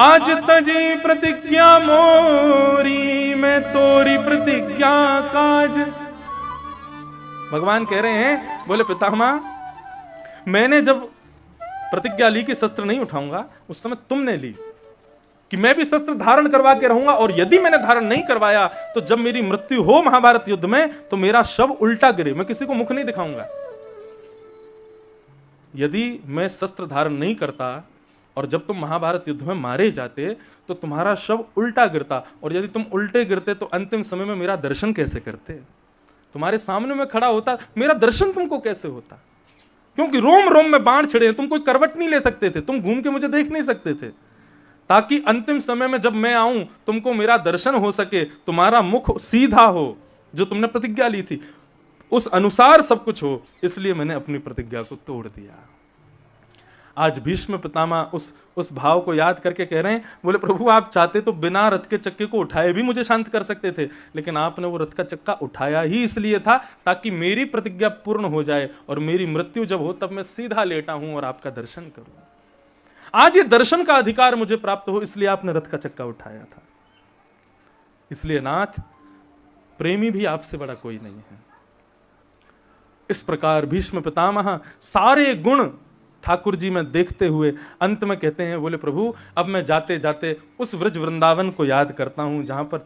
आज तजी प्रतिज्ञा मोरी, मैं तोरी प्रतिज्ञा काज। भगवान कह रहे हैं, बोले पितामह मैंने जब प्रतिज्ञा ली कि शस्त्र नहीं उठाऊंगा, उस समय तुमने ली कि मैं भी शस्त्र धारण करवा के रहूंगा, और यदि मैंने धारण नहीं करवाया तो जब मेरी मृत्यु हो महाभारत युद्ध में तो मेरा शव उल्टा गिरे, मैं किसी को मुख नहीं दिखाऊंगा। यदि मैं शस्त्र धारण नहीं करता और जब तुम महाभारत युद्ध में मारे जाते तो तुम्हारा शव उल्टा गिरता, और यदि तुम उल्टे गिरते तो अंतिम समय में मेरा दर्शन कैसे करते? तुम्हारे सामने में खड़ा होता, मेरा दर्शन तुमको कैसे होता? क्योंकि रोम रोम में बाण छिड़े, तुम कोई करवट नहीं ले सकते थे, तुम घूम के मुझे देख नहीं सकते थे, ताकि अंतिम समय में जब मैं आऊं तुमको मेरा दर्शन हो सके, तुम्हारा मुख सीधा हो, जो तुमने प्रतिज्ञा ली थी उस अनुसार सब कुछ हो, इसलिए मैंने अपनी प्रतिज्ञा को तोड़ दिया। आज भीष्म पितामह उस भाव को याद करके कह रहे हैं, बोले प्रभु आप चाहते तो बिना रथ के चक्के को उठाए भी मुझे शांत कर सकते थे, लेकिन आपने वो रथ का चक्का उठाया ही इसलिए था ताकि मेरी प्रतिज्ञा पूर्ण हो जाए और मेरी मृत्यु जब हो तब मैं सीधा लेटा हूं और आपका दर्शन करूं। आज ये दर्शन का अधिकार मुझे प्राप्त हो, इसलिए आपने रथ का चक्का उठाया था। इसलिए नाथ, प्रेमी भी आपसे बड़ा कोई नहीं है। इस प्रकार भीष्म पितामह सारे गुण ठाकुर जी में देखते हुए अंत में कहते हैं, बोले प्रभु अब मैं जाते जाते उस व्रज वृंदावन को याद करता हूं जहां पर